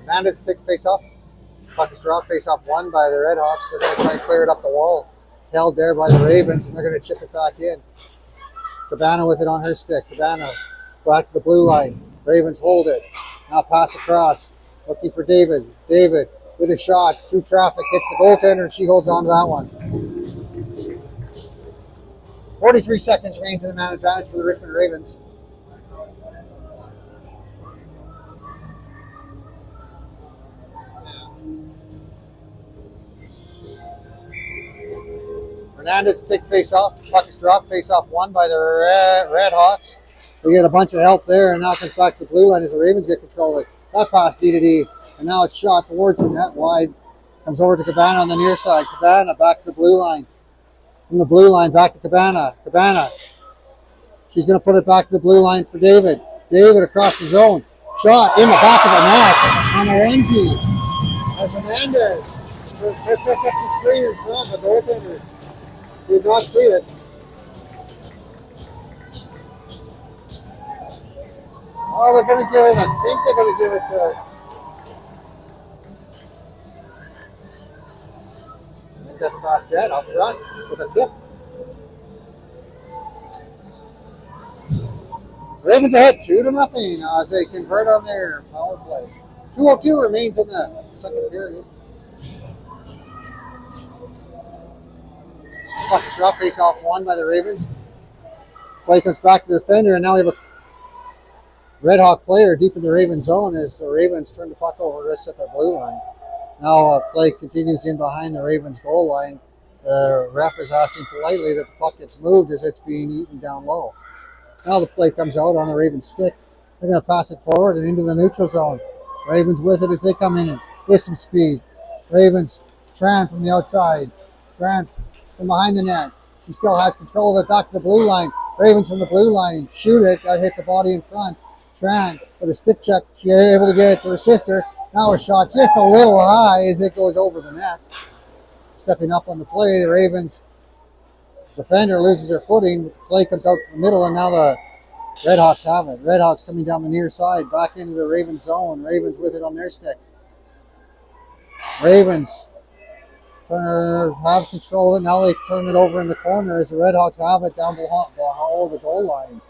Hernandez takes face off. Puck is dropped, face off won by the Redhawks. They're going to try and clear it up the wall. Held there by the Ravens, and they're going to chip it back in. Cabana with it on her stick. Cabana back to the blue line. Ravens hold it. Now pass across. Looking for David. David with a shot through traffic. Hits the goaltender, and she holds on to that one. 43 seconds remains in the man advantage for the Richmond Ravens. Hernandez takes face off. Puck is dropped. Face off won by the Redhawks. They get a bunch of help there, and now comes back to the blue line as the Ravens get control of it. That pass D-to-D, and now it's shot towards the net wide. Comes over to Cabana on the near side. Cabana back to the blue line. From the blue line back to Cabana. Cabana. She's going to put it back to the blue line for David. David across the zone. Shot in the back of the net on a 1G. As Hernandez sets up the screen in front. The goaltender did not see it. Oh, they're going to give it, I think they're going to give it to, I think that's Pascal up front with a tip. Ravens ahead 2-0 as they convert on their power play. 2:02 remains in the second period. Puck is dropped, face off won by the Ravens. Play comes back to the defender, and now we have a Red Hawk player deep in the Ravens zone as the Ravens turn the puck over to set their blue line. Now play continues in behind the Ravens goal line. The ref is asking politely that the puck gets moved as it's being eaten down low. Now the play comes out on the Ravens stick. They're going to pass it forward and into the neutral zone. Ravens with it as they come in with some speed. Ravens, Tran from the outside. Tran from behind the net. She still has control of it back to the blue line. Ravens from the blue line. Shoot it. That hits a body in front. Tran with a stick check. She's able to get it to her sister. Now her shot just a little high as it goes over the net. Stepping up on the play, the Ravens defender loses her footing. The play comes out to the middle, and now the Redhawks have it. Redhawks coming down the near side, back into the Ravens zone. Ravens with it on their stick. Ravens have control of it. Now they turn it over in the corner as the Redhawks have it down below the goal line.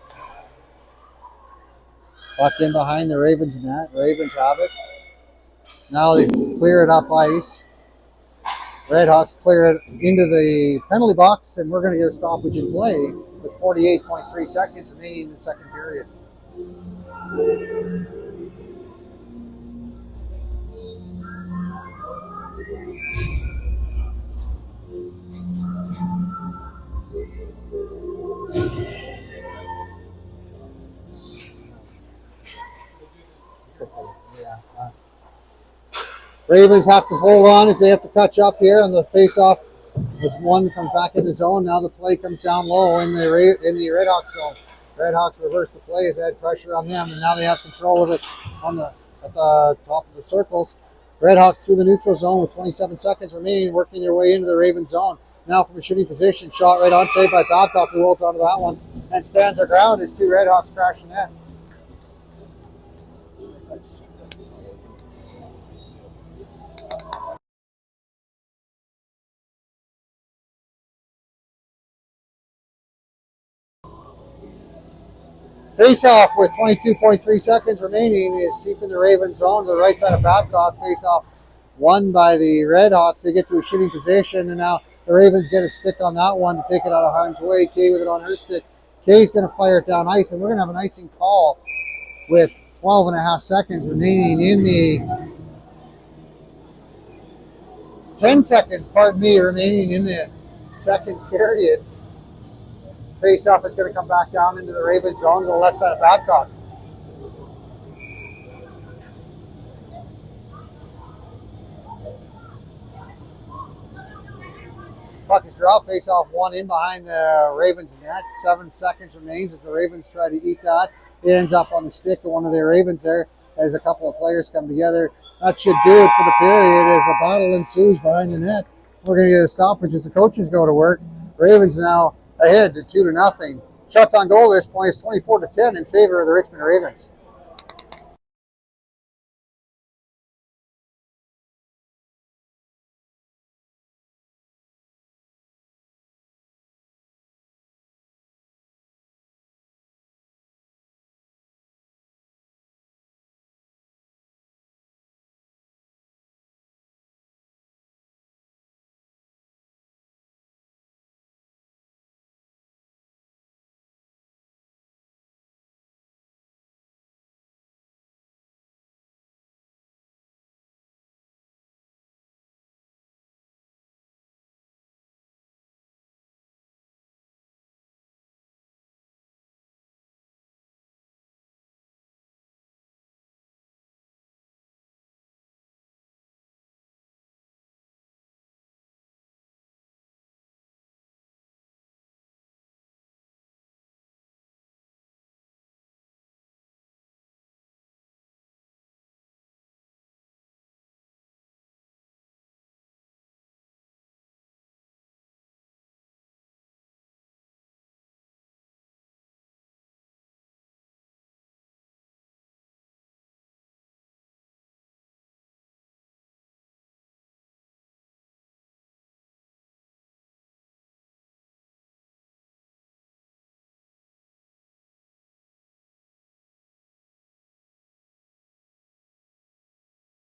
Back in behind the Ravens net. Ravens have it. Now they clear it up ice. Redhawks clear it into the penalty box, and we're going to get a stoppage in play with 48.3 seconds remaining in the second period. Ravens have to hold on as they have to touch up here on the face-off. As one comes back in the zone, now the play comes down low in the Redhawks zone. Redhawks reverse the play as they had pressure on them, and now they have control of it at the top of the circles. Redhawks through the neutral zone with 27 seconds remaining, working their way into the Ravens zone. Now from a shooting position, shot right on, saved by Babcock, who holds onto that one and stands their ground as two Redhawks crash the net. Face-off with 22.3 seconds remaining is keeping the Ravens zone to the right side of Babcock. Face-off won by the Redhawks. They get to a shooting position, and now the Ravens get a stick on that one to take it out of harm's way. Kay with it on her stick. Kay's going to fire it down ice, and we're going to have an icing call with 12 and a half seconds remaining in the 10 seconds, remaining in the second period. Face-off is going to come back down into the Ravens zone to the left side of Babcock. Puck is dropped. Face-off one in behind the Ravens net. 7 seconds remains as the Ravens try to eat that. It ends up on the stick of one of the Ravens there as a couple of players come together. That should do it for the period as a battle ensues behind the net. We're going to get a stoppage as the coaches go to work. Ravens now ahead to 2-0. Shots on goal at this point is 24-10 in favor of the Richmond Ravens.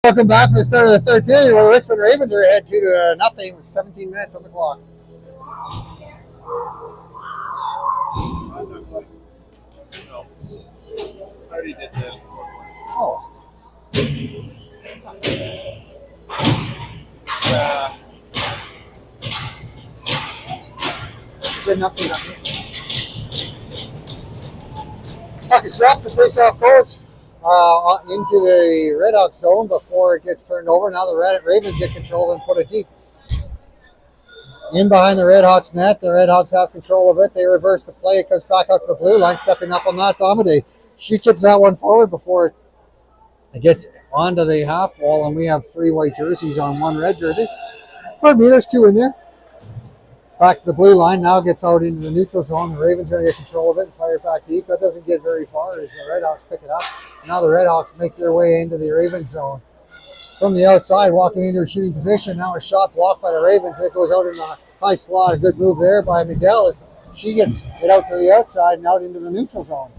Welcome back to the start of the third period where the Richmond Ravens are ahead 2-0 with 17 minutes on the clock. No. I already did this. Oh. Good enough. Puck is dropped, the face-off goes into the Red Hawks zone before it gets turned over. Now the Ravens get control and put it deep. In behind the Red Hawks net, the Red Hawks have control of it. They reverse the play. It comes back out to the blue line, stepping up on that's Amade. She chips that one forward before it gets onto the half wall, and we have 3 white jerseys on 1 red jersey. Pardon me, there's 2 in there. Back to the blue line, now gets out into the neutral zone. The Ravens are going to get control of it and fire it back deep. That doesn't get very far as the Red Hawks pick it up. Now the Red Hawks make their way into the Ravens zone. From the outside, walking into a shooting position. Now a shot blocked by the Ravens. It goes out in the high slot. A good move there by Miguel. She gets it out to the outside and out into the neutral zone.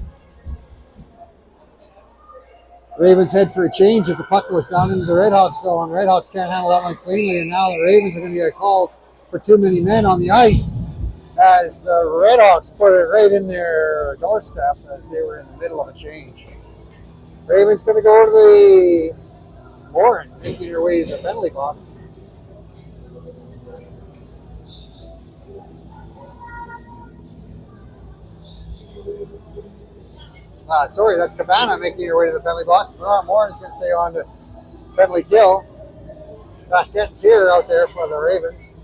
Ravens head for a change as the puck goes down into the Red Hawks zone. Red Hawks can't handle that one cleanly, and now the Ravens are going to get called for too many men on the ice as the Red Hawks put it right in their doorstep as they were in the middle of a change. Ravens going to go to the board, making their way to the penalty box. Sorry, that's Cabana making her way to the penalty box. Morin is going to stay on the penalty kill. Basquet's here out there for the Ravens.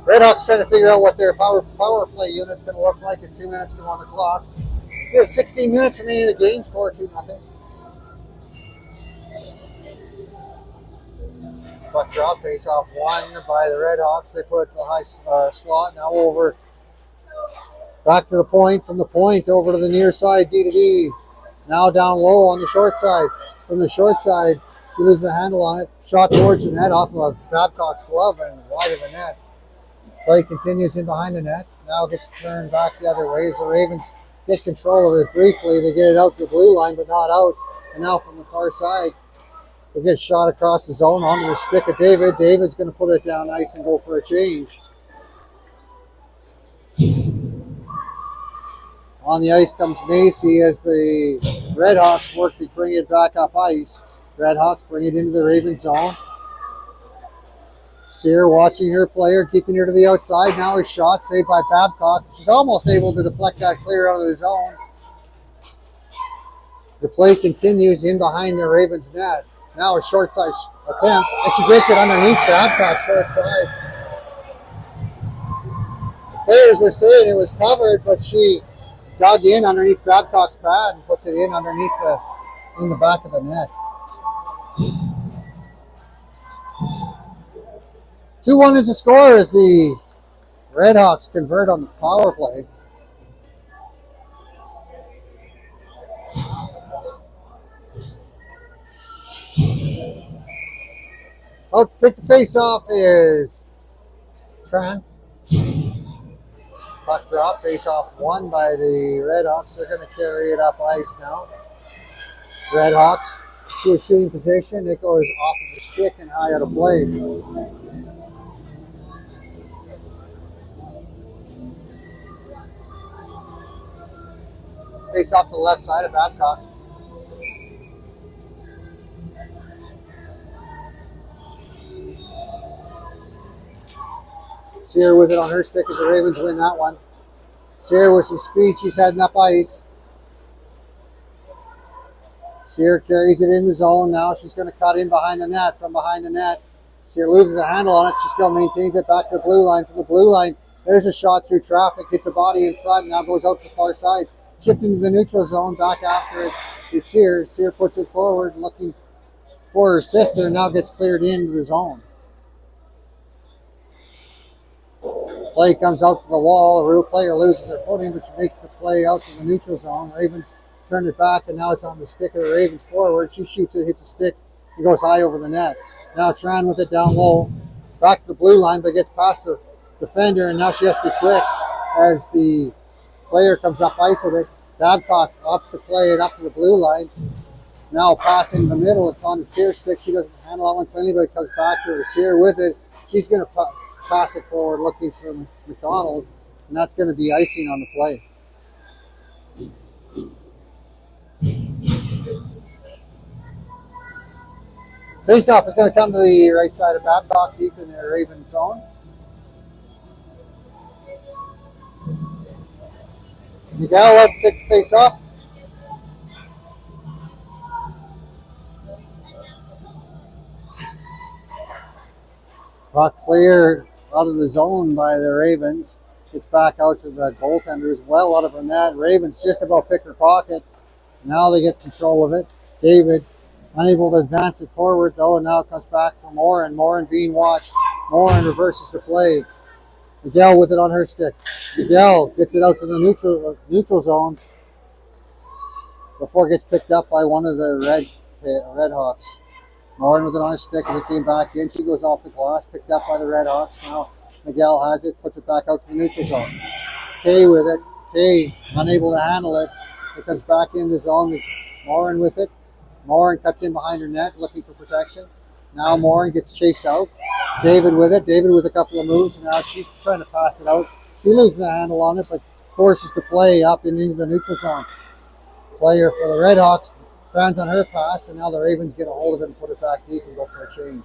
Redhawks trying to figure out what their power play unit's going to look like as 2 minutes go on the clock. We have 16 minutes remaining in the game, score 2-0. Puck draw, face off won by the Redhawks. They put the high slot now over back to the point, from the point over to the near side, D to D. Now down low on the short side. From the short side, she loses the handle on it. Shot towards the net off of Babcock's glove and wide of the net. Play continues in behind the net. Now gets turned back the other way as the Ravens get control of it briefly. They get it out to the blue line, but not out. And now from the far side, it gets shot across the zone onto the stick of David. David's going to put it down ice and go for a change. On the ice comes Macy as the Redhawks work to bring it back up ice. Redhawks bring it into the Raven zone. Sear watching her player, keeping her to the outside. Now a shot saved by Babcock. She's almost able to deflect that clear out of the zone. The play continues in behind the Ravens net. Now a short side attempt, and she gets it underneath Babcock, short side. The players were saying it was covered, but she dug in underneath Babcock's pad and puts it in underneath in the back of the net. 2-1 is the score as the Redhawks convert on the power play. Out to take the face off is Tran. Puck drop, face off won by the Redhawks. They're going to carry it up ice now. Redhawks to a shooting position. It goes off of the stick and high out of play. Face off the left side of Babcock. Sear with it on her stick as the Ravens win that one. Sear with some speed. She's heading up ice. Sear carries it in the zone. Now she's going to cut in behind the net. From behind the net, Sear loses a handle on it. She still maintains it back to the blue line. From the blue line, there's a shot through traffic. Hits a body in front. Now goes out to the far side. Chipped into the neutral zone. Back after it is Sear. Sear puts it forward, looking for her sister. Now gets cleared into the zone. Play comes out to the wall. The player loses their footing, which makes the play out to the neutral zone. Ravens turn it back, and now it's on the stick of the Ravens forward. She shoots it, hits a stick, and goes high over the net. Now Tran with it down low. Back to the blue line, but gets past the defender, and now she has to be quick as the player comes up ice with it. Babcock opts to play it up to the blue line. Now passing the middle. It's on the Sear stick. She doesn't handle that one cleanly, but it comes back to her. Sear with it. She's going to pass it forward looking for McDonald, and that's going to be icing on the play. Face-off is going to come to the right side of Babcock, deep in their Raven zone. Miguel out to take the face-off. Puck clear out of the zone by the Ravens. Gets back out to the goaltenders, well out of her net. Ravens just about pick her pocket. Now they get control of it. David unable to advance it forward though, and now it comes back for Morin. Morin being watched. Morin reverses the play. Miguel with it on her stick. Miguel gets it out to the neutral zone before it gets picked up by one of the Red Hawks. Morin with it on his stick as it came back in. She goes off the glass, picked up by the Red Hawks. Now Miguel has it, puts it back out to the neutral zone. Kay with it. Kay unable to handle it. It comes back in the zone. Morin with it. Morin cuts in behind her net looking for protection. Now Morin gets chased out. David with it. David with a couple of moves. Now she's trying to pass it out. She loses the handle on it, but forces the play up and into the neutral zone. Player for the Red Hawks fans on her pass, and now the Ravens get a hold of it and put it back deep and go for a change.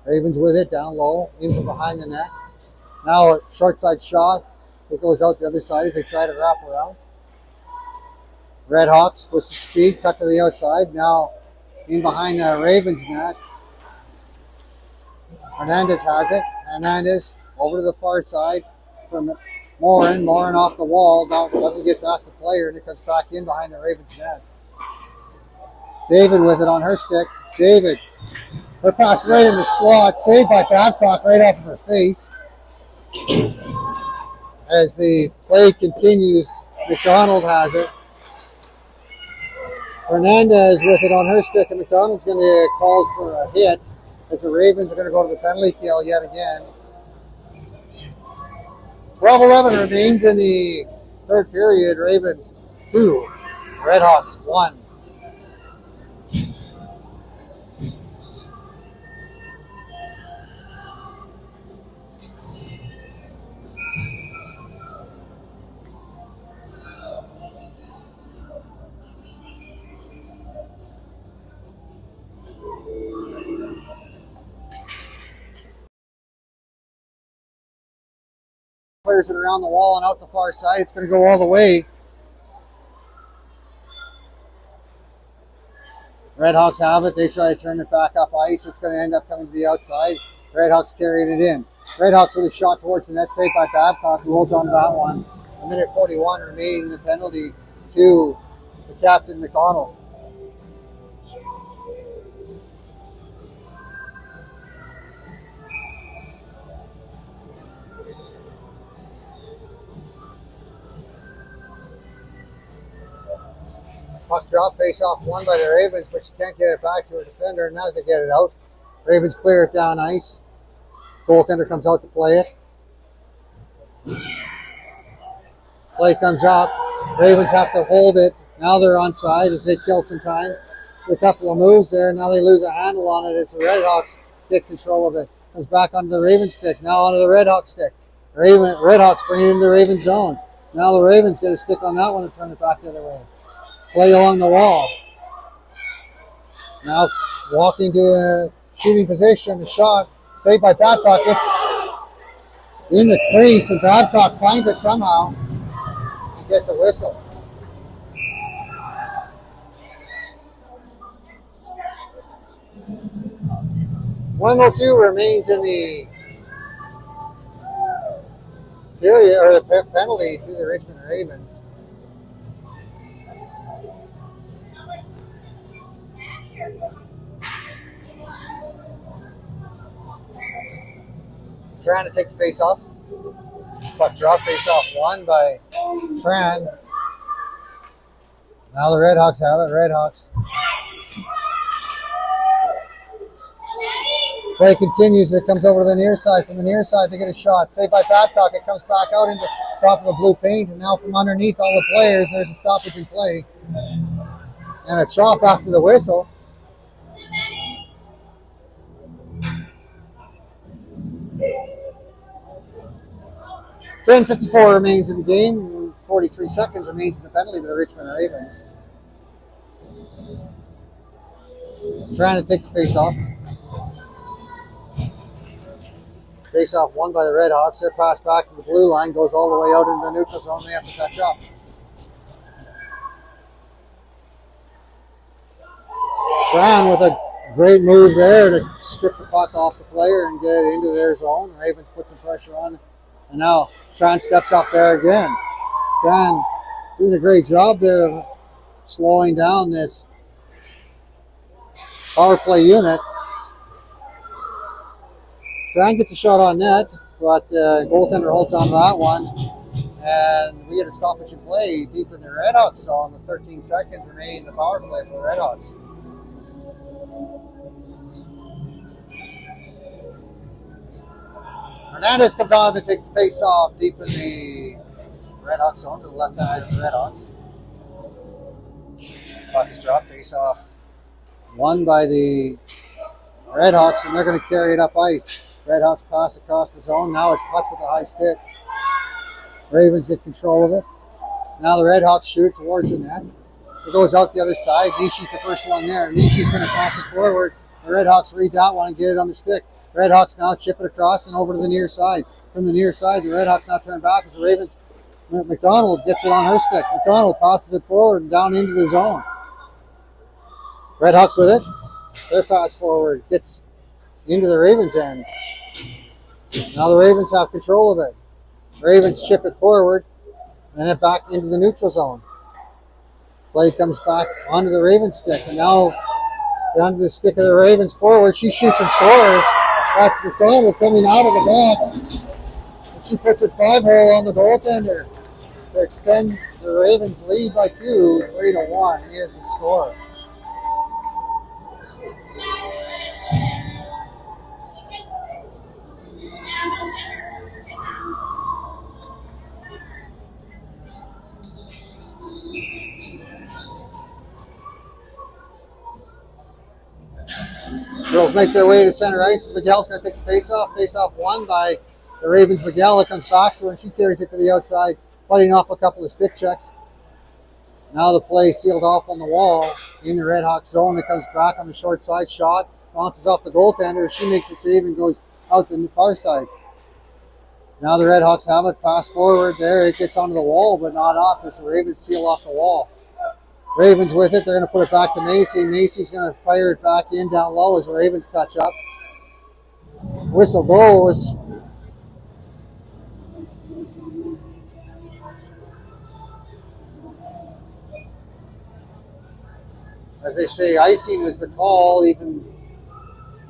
Ravens with it down low, in from behind the net. Now a short side shot. It goes out the other side as they try to wrap around. Red Hawks with some speed, cut to the outside. Now in behind the Ravens net. Hernandez has it. Hernandez over to the far side from Morin. Morin off the wall. Now doesn't get past the player, and it comes back in behind the Ravens net. David with it on her stick. David. Her pass right in the slot. Saved by Babcock right off of her face. As the play continues, McDonald has it. Hernandez with it on her stick, and McDonald's going to get called for a hit as the Ravens are going to go to the penalty kill yet again. 12-11 remains in the third period. Ravens 2, Red Hawks 1. Clears it around the wall and out the far side. It's going to go all the way. Red Hawks have it. They try to turn it back up ice. It's going to end up coming to the outside. Red Hawks carrying it in. Red Hawks with a shot towards the net, saved by Babcock, who holds on to that one. A minute 41 remaining in the penalty to the captain, McDonald. Puck drop, face off won by the Ravens, but she can't get it back to her defender. Now they get it out. Ravens clear it down ice. Goaltender comes out to play it. Play comes up. Ravens have to hold it. Now they're onside as they kill some time. A couple of moves there. Now they lose a handle on it as the Red Hawks get control of it. Comes back onto the Raven stick. Now onto the Red Hawk stick. Red Hawks bring it into the Raven zone. Now the Ravens get a stick on that one and turn it back the other way. Play along the wall. Now walking to a shooting position. The shot saved by Babcock. It's in the crease, and Babcock finds it somehow. He gets a whistle. .102 remains in the period, or the penalty to the Richmond Ravens. Tran to take the face off. Puck drop, face off won by Tran. Now the Red Hawks have it. Red Hawks. Play continues. It comes over to the near side. From the near side, they get a shot. Saved by Babcock. It comes back out into the top of the blue paint. And now from underneath all the players, there's a stoppage in play. And a chop after the whistle. .10:54 remains in the game. 43 seconds remains in the penalty to the Richmond Ravens. Trying to take the face off. Face off won by the Red Hawks. Their pass back to the blue line goes all the way out into the neutral zone. They have to catch up. Tran with a Great move there to strip the puck off the player and get it into their zone. Ravens put some pressure on, and now Tran steps up there again. Tran doing a great job there of slowing down this power play unit. Tran gets a shot on net, but the goaltender holds on to that one. And we get a stoppage in play deep in the Redhawks zone with 13 seconds remaining in the power play for the Redhawks. Hernandez comes on to take the face off deep in the Redhawks zone to the left hand of the Redhawks. Puck is dropped, face off won by the Redhawks, and they're going to carry it up ice. Redhawks pass across the zone. Now it's touched with a high stick. Ravens get control of it. Now the Redhawks shoot it towards the net. It goes out the other side. Nishi's the first one there. Nishi's going to pass it forward. The Redhawks read that one and get it on the stick. Redhawks now chip it across and over to the near side. From the near side, the Redhawks now turn back as the Ravens. McDonald gets it on her stick. McDonald passes it forward and down into the zone. Redhawks with it. Their pass forward gets into the Ravens' end. Now the Ravens have control of it. Ravens chip it forward and it back into the neutral zone. Play comes back onto the Ravens stick, and now down to the stick of the Ravens forward. She shoots and scores. That's McDonald coming out of the box. And she puts it 5-hole on the goaltender to extend the Ravens lead by 2, 3-1. He is the score. Girls make their way to center ice. Miguel's going to take the face-off. Face-off won by the Ravens. Miguel, it comes back to her, and she carries it to the outside, fighting off a couple of stick checks. Now the play sealed off on the wall in the Redhawks zone. It comes back on the short side shot, bounces off the goaltender. She makes a save and goes out the far side. Now the Redhawks have it, pass forward there. It gets onto the wall, but not up as the Ravens seal off the wall. Ravens with it. They're going to put it back to Macy. Macy's going to fire it back in down low as the Ravens touch up. Whistle goes. As they say, icing is the call, even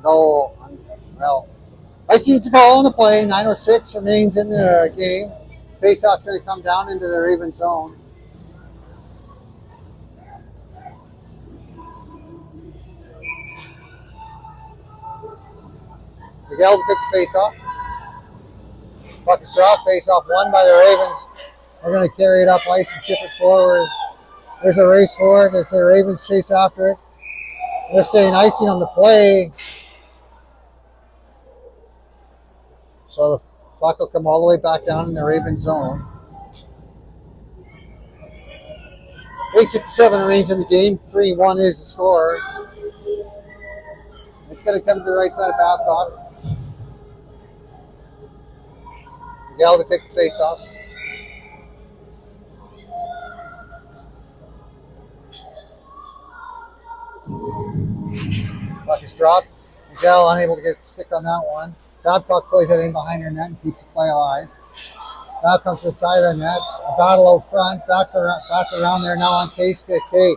though, well, icing is the call on the play. 9:06 remains in the game. Faceoff's going to come down into the Ravens zone. Miguel to take the face-off. Puck is dropped. Face-off won by the Ravens. They're going to carry it up ice and chip it forward. There's a race for it as the Ravens chase after it. They're saying icing on the play. So the puck will come all the way back down in the Ravens zone. 8:57 remains in the game. 3-1 is the score. It's going to come to the right side of Babcock. Miguel to take the face off. Puck is dropped. Miguel unable to get the stick on that one. Babcock plays it in behind her net and keeps the play alive. Now comes to the side of the net. A battle out front. Bats around there now on Kay's stick. Kay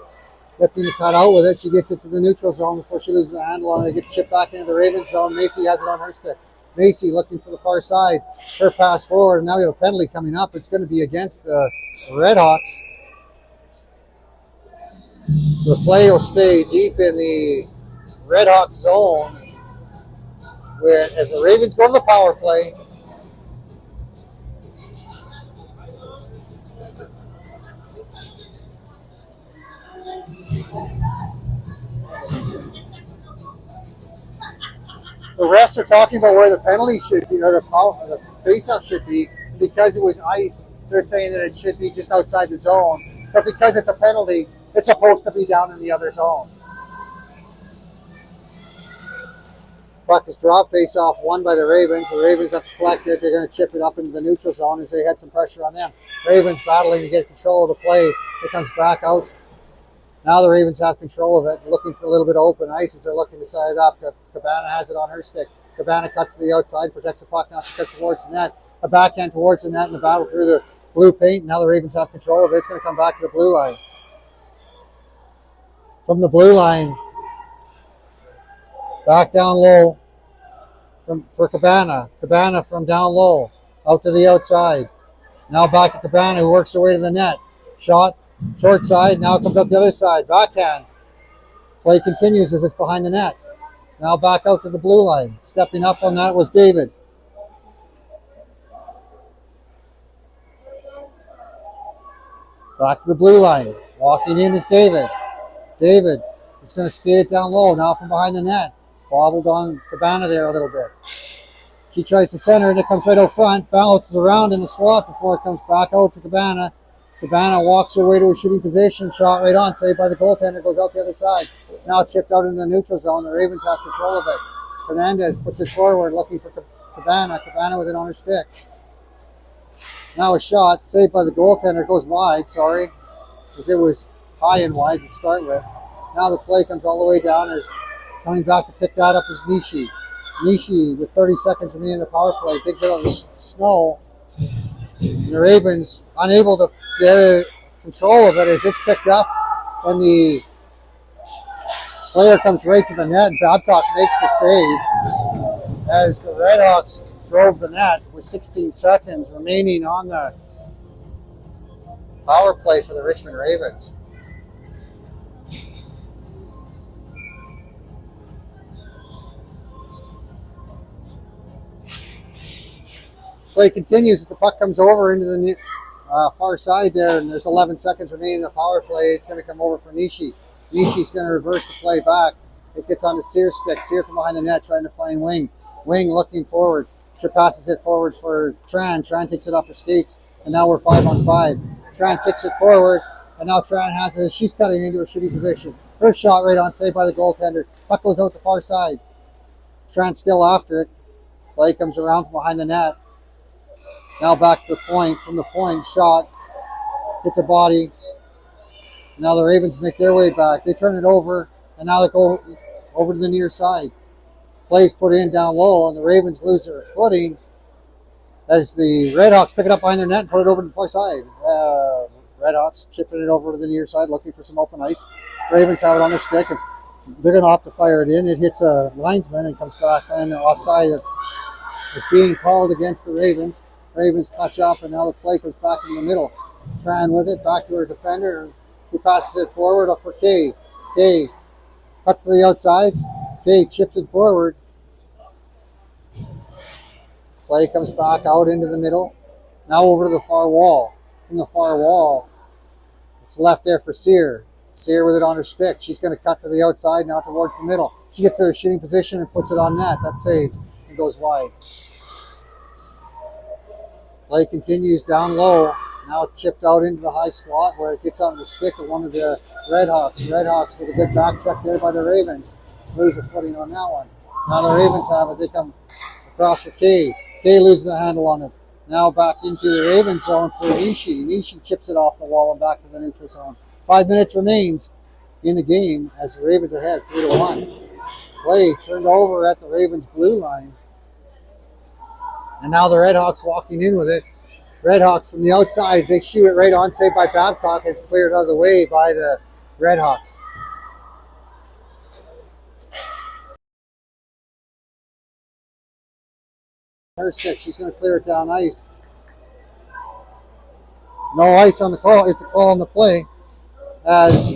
looking to cut out with it. She gets it to the neutral zone before she loses the handle on it. It gets chipped back into the Ravens zone. Macy has it on her stick. Macy looking for the far side. Her pass forward. Now we have a penalty coming up. It's going to be against the Redhawks. So the play will stay deep in the Redhawks zone as the Ravens go to the power play. The refs are talking about where the penalty should be, or the face-off should be. Because it was iced, they're saying that it should be just outside the zone. But because it's a penalty, it's supposed to be down in the other zone. Puck is dropped, face-off won by the Ravens. The Ravens have to collect it. They're going to chip it up into the neutral zone as they had some pressure on them. Ravens battling to get control of the play. It comes back out Now the Ravens have control of it, looking for a little bit of open ice as they're looking to set it up. Cabana has it on her stick. Cabana cuts to the outside, protects the puck. Now she cuts towards the net. A backhand towards the net in the battle through the blue paint. Now the Ravens have control of it. It's going to come back to the blue line. From the blue line, back down low for Cabana. Cabana from down low, out to the outside. Now back to Cabana, who works her way to the net. Shot, short side, now comes out the other side. Backhand. Play continues as it's behind the net. Now back out to the blue line. Stepping up on that was David. Back to the blue line. Walking in is David. David is going to skate it down low, now from behind the net. Bobbled on Cabana there a little bit. She tries to center and it comes right out front, bounces around in the slot before it comes back out to Cabana. Cabana walks her way to a shooting position, shot right on, saved by the goaltender, goes out the other side. Now chipped out in the neutral zone. The Ravens have control of it. Fernandez puts it forward, looking for Cabana. Cabana with it on her stick. Now a shot, saved by the goaltender, goes wide, sorry, because it was high and wide to start with. Now the play comes all the way down as coming back to pick that up is Nishi. Nishi, with 30 seconds remaining in the power play, digs it on the snow. And the Ravens unable to get control of it as it's picked up. And the player comes right to the net. And Babcock makes the save as the Redhawks drove the net with 16 seconds remaining on the power play for the Richmond Ravens. Play continues as the puck comes over into the far side there, and there's 11 seconds remaining in the power play. It's going to come over for Nishi. Nishi's going to reverse the play back. It gets on the Sear stick. Sear from behind the net trying to find Wing. Wing looking forward. She passes it forward for Tran. Tran takes it off her skates, and now we're 5-on-5. Tran kicks it forward, and now Tran has it. She's cutting into a shooting position. Her shot right on, saved by the goaltender. Puck goes out the far side. Tran still after it. Play comes around from behind the net. Now back to the point. From the point, shot. Hits a body. Now the Ravens make their way back. They turn it over, and now they go over to the near side. Play's put in down low, and the Ravens lose their footing as the Redhawks pick it up behind their net and put it over to the far side. Redhawks chipping it over to the near side, looking for some open ice. Ravens have it on their stick, and they're going to opt to fire it in. It hits a linesman and comes back in offside. It's being called against the Ravens. Ravens touch up, and now the play comes back in the middle. Tran with it, back to her defender, who passes it forward up for Kay. Kay cuts to the outside. Kay chips it forward. Play comes back out into the middle. Now over to the far wall. From the far wall, it's left there for Sear. Sear with it on her stick. She's going to cut to the outside now towards the middle. She gets to her shooting position and puts it on net. That's saved and goes wide. Play continues down low. Now chipped out into the high slot where it gets on the stick of one of the Redhawks. Redhawks with a good back check there by the Ravens. Lose a footing on that one. Now the Ravens have it. They come across for Kay. Kay loses the handle on it. Now back into the Ravens zone for Nishi. Nishi chips it off the wall and back to the neutral zone. 5 minutes remains in the game as the Ravens ahead 3-1. Play turned over at the Ravens blue line. And now the Redhawks walking in with it. Redhawks from the outside, they shoot it right on, saved by Babcock. It's cleared out of the way by the Redhawks. Her stick, she's going to clear it down ice. No ice on the call. It's the call on the play as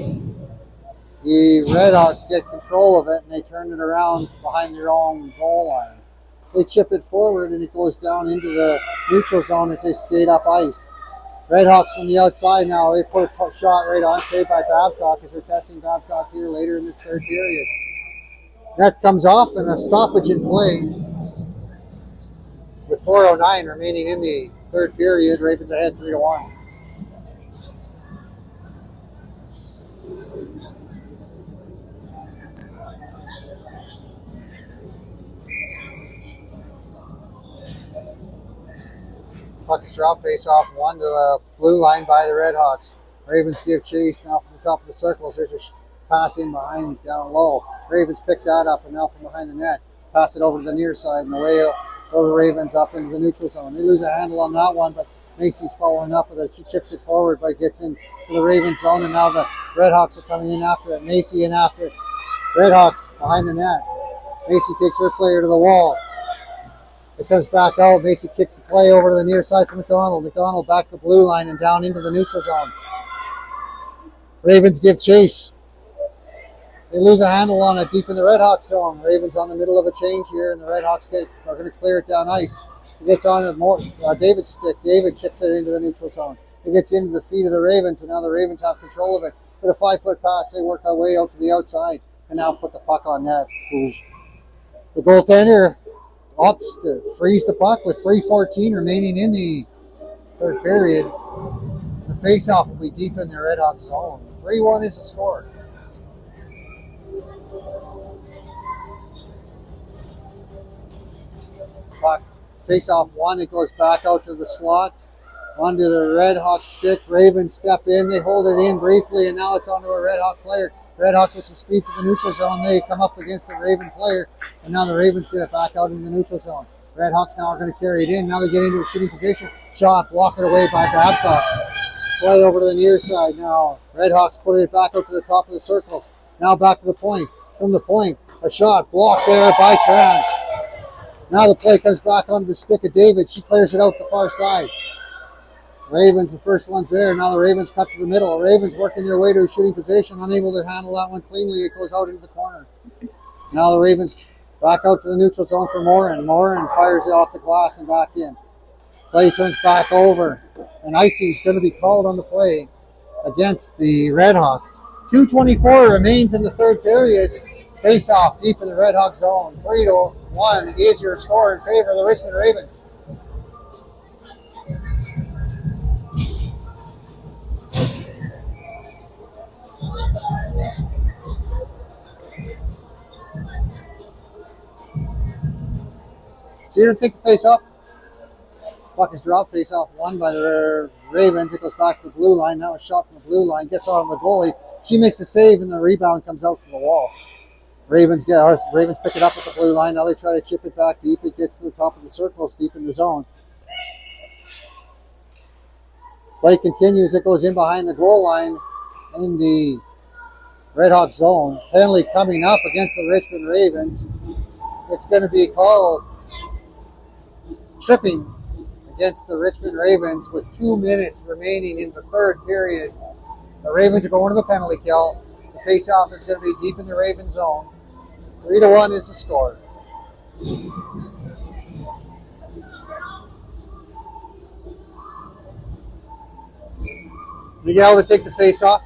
the Redhawks get control of it and they turn it around behind their own goal line. They chip it forward and it goes down into the neutral zone as they skate up ice. Redhawks from the outside now. They put a shot right on, saved by Babcock as they're testing Babcock here later in this third period. That comes off and a stoppage in play with 4:09 remaining in the third period. Ravens ahead 3-1. Puck is dropped, face off one to the blue line by the Redhawks. Ravens give chase now from the top of the circles. There's a pass in behind down low. Ravens pick that up, and now from behind the net, pass it over to the near side, and away go the Ravens up into the neutral zone. They lose a handle on that one, but Macy's following up with it. She chips it forward, but gets into the Ravens zone, and now the Redhawks are coming in after it. Macy in after it. Redhawks behind the net. Macy takes her player to the wall. It comes back out. Macy kicks the play over to the near side for McDonald. McDonald back to the blue line and down into the neutral zone. Ravens give chase. They lose a handle on it deep in the Redhawks zone. Ravens on the middle of a change here, and the Redhawks are going to clear it down ice. It gets on David's stick. David chips it into the neutral zone. It gets into the feet of the Ravens, and now the Ravens have control of it. With a 5-foot pass, they work our way out to the outside and now put the puck on net. The goaltender opts to freeze the puck with 3:14 remaining in the third period. The face-off will be deep in the Redhawks zone. 3-1 is the score. Puck face-off one. It goes back out to the slot. Onto the Redhawks stick. Ravens step in. They hold it in briefly, and now it's onto a Redhawk player. Redhawks with some speed to the neutral zone. They come up against the Raven player, and now the Ravens get it back out in the neutral zone. Redhawks now are going to carry it in. Now they get into a shooting position. Shot blocked away by Babcock. Play over to the near side now. Redhawks put it back out to the top of the circles. Now back to the point. From the point, a shot blocked there by Tran. Now the play comes back onto the stick of David. She clears it out the far side. Ravens, the first one's there. Now the Ravens cut to the middle. Ravens working their way to a shooting position, unable to handle that one cleanly. It goes out into the corner. Now the Ravens back out to the neutral zone for Morin. Morin fires it off the glass and back in. Play turns back over, and icing is going to be called on the play against the Redhawks. 2:24 remains in the third period. Face off deep in the Redhawk zone. 3-1 is your score in favor of the Richmond Ravens. Sear take the face off. Puck is dropped. Face off won by the Ravens. It goes back to the blue line. Now a shot from the blue line. Gets on the goalie. She makes a save, and the rebound comes out to the wall. Ravens pick it up at the blue line. Now they try to chip it back deep. It gets to the top of the circles deep in the zone. Play continues. It goes in behind the goal line in the Redhawk zone. Penalty coming up against the Richmond Ravens. It's going to be called tripping against the Richmond Ravens with 2 minutes remaining in the third period. The Ravens are going to the penalty kill. The face-off is going to be deep in the Raven zone. 3-1 is the score. Miguel to take the face-off.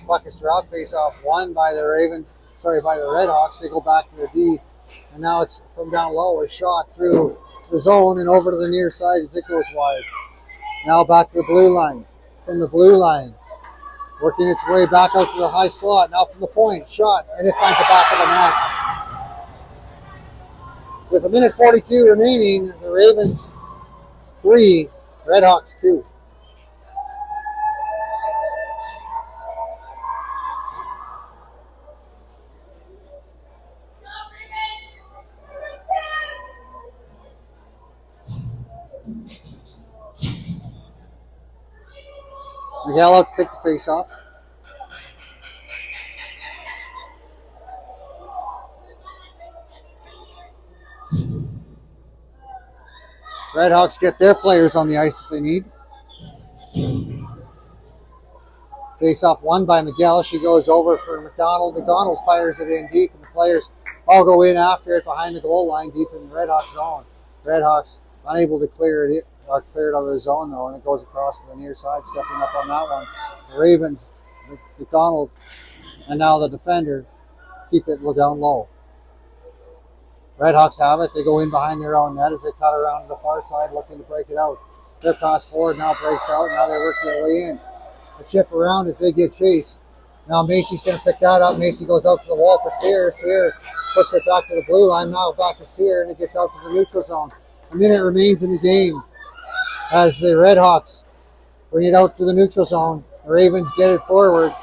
Puck is dropped. Face-off won by the Redhawks. They go back to their D. And now it's from down low, a shot through the zone and over to the near side as it goes wide. Now back to the blue line. From the blue line, working its way back out to the high slot. Now from the point, shot, and it finds the back of the net. With 1:42 remaining, the Ravens 3, Redhawks 2. Miguel out to take the face off. Redhawks get their players on the ice that they need. Face off won by Miguel. She goes over for McDonald. McDonald fires it in deep, and the players all go in after it behind the goal line deep in the Redhawks zone. Redhawks unable to clear it out of the zone though, and it goes across to the near side, stepping up on that one. The Ravens, McDonald, and now the defender keep it down low. Redhawks have it. They go in behind their own net as they cut around to the far side looking to break it out. Their pass forward now breaks out. Now they work their way in. A chip around as they give chase. Now Macy's going to pick that up. Macy goes out to the wall for Sear. Sear puts it back to the blue line. Now back to Sear, and it gets out to the neutral zone. A minute remains in the game as the Redhawks Bring it out to the neutral zone. The Ravens get it forward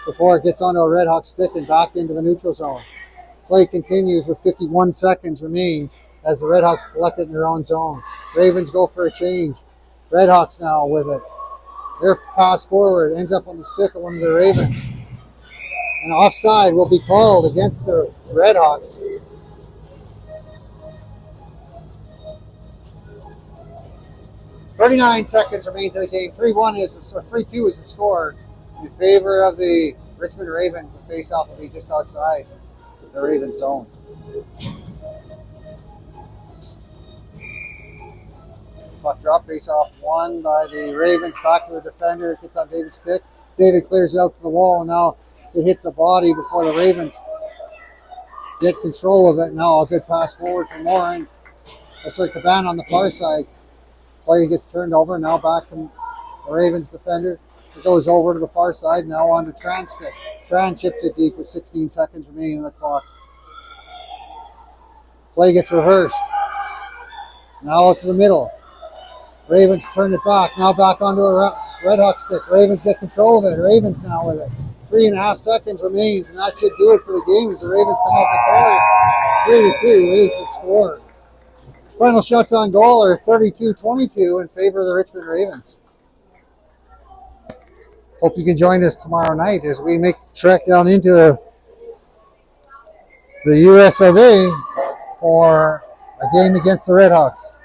before it gets onto a Red Hawk stick and back into the neutral zone. Play continues with 51 seconds remain as the Red Hawks collect it in their own zone. Ravens go for a change. Red Hawks now with it. Their pass forward ends up on the stick of one of the Ravens. And offside will be called against the Red Hawks. "39 seconds remains in the game. 3-1 is, or 3-2 is the score in favor of the Richmond Ravens. The face-off will be just outside the Ravens zone. Puck drop, face-off won by the Ravens. Back to the defender. It gets on David's stick. David clears it out to the wall, and now it hits the body before the Ravens get control of it. Now a good pass forward from Morin. Looks like the ban on the far side. Play gets turned over. Now back to the Ravens defender. It goes over to the far side. Now on to Tran's stick. Tran chips it deep with 16 seconds remaining in the clock. Play gets reversed. Now out to the middle. Ravens turn it back. Now back onto a Red Hawk stick. Ravens get control of it. Ravens now with it. 3.5 seconds remains, and that should do it for the game as the Ravens come up victorious. 3-2 is the score. Final shots on goal are 32-22 in favor of the Richmond Ravens. Hope you can join us tomorrow night as we make the trek down into the US of A for a game against the Red Hawks.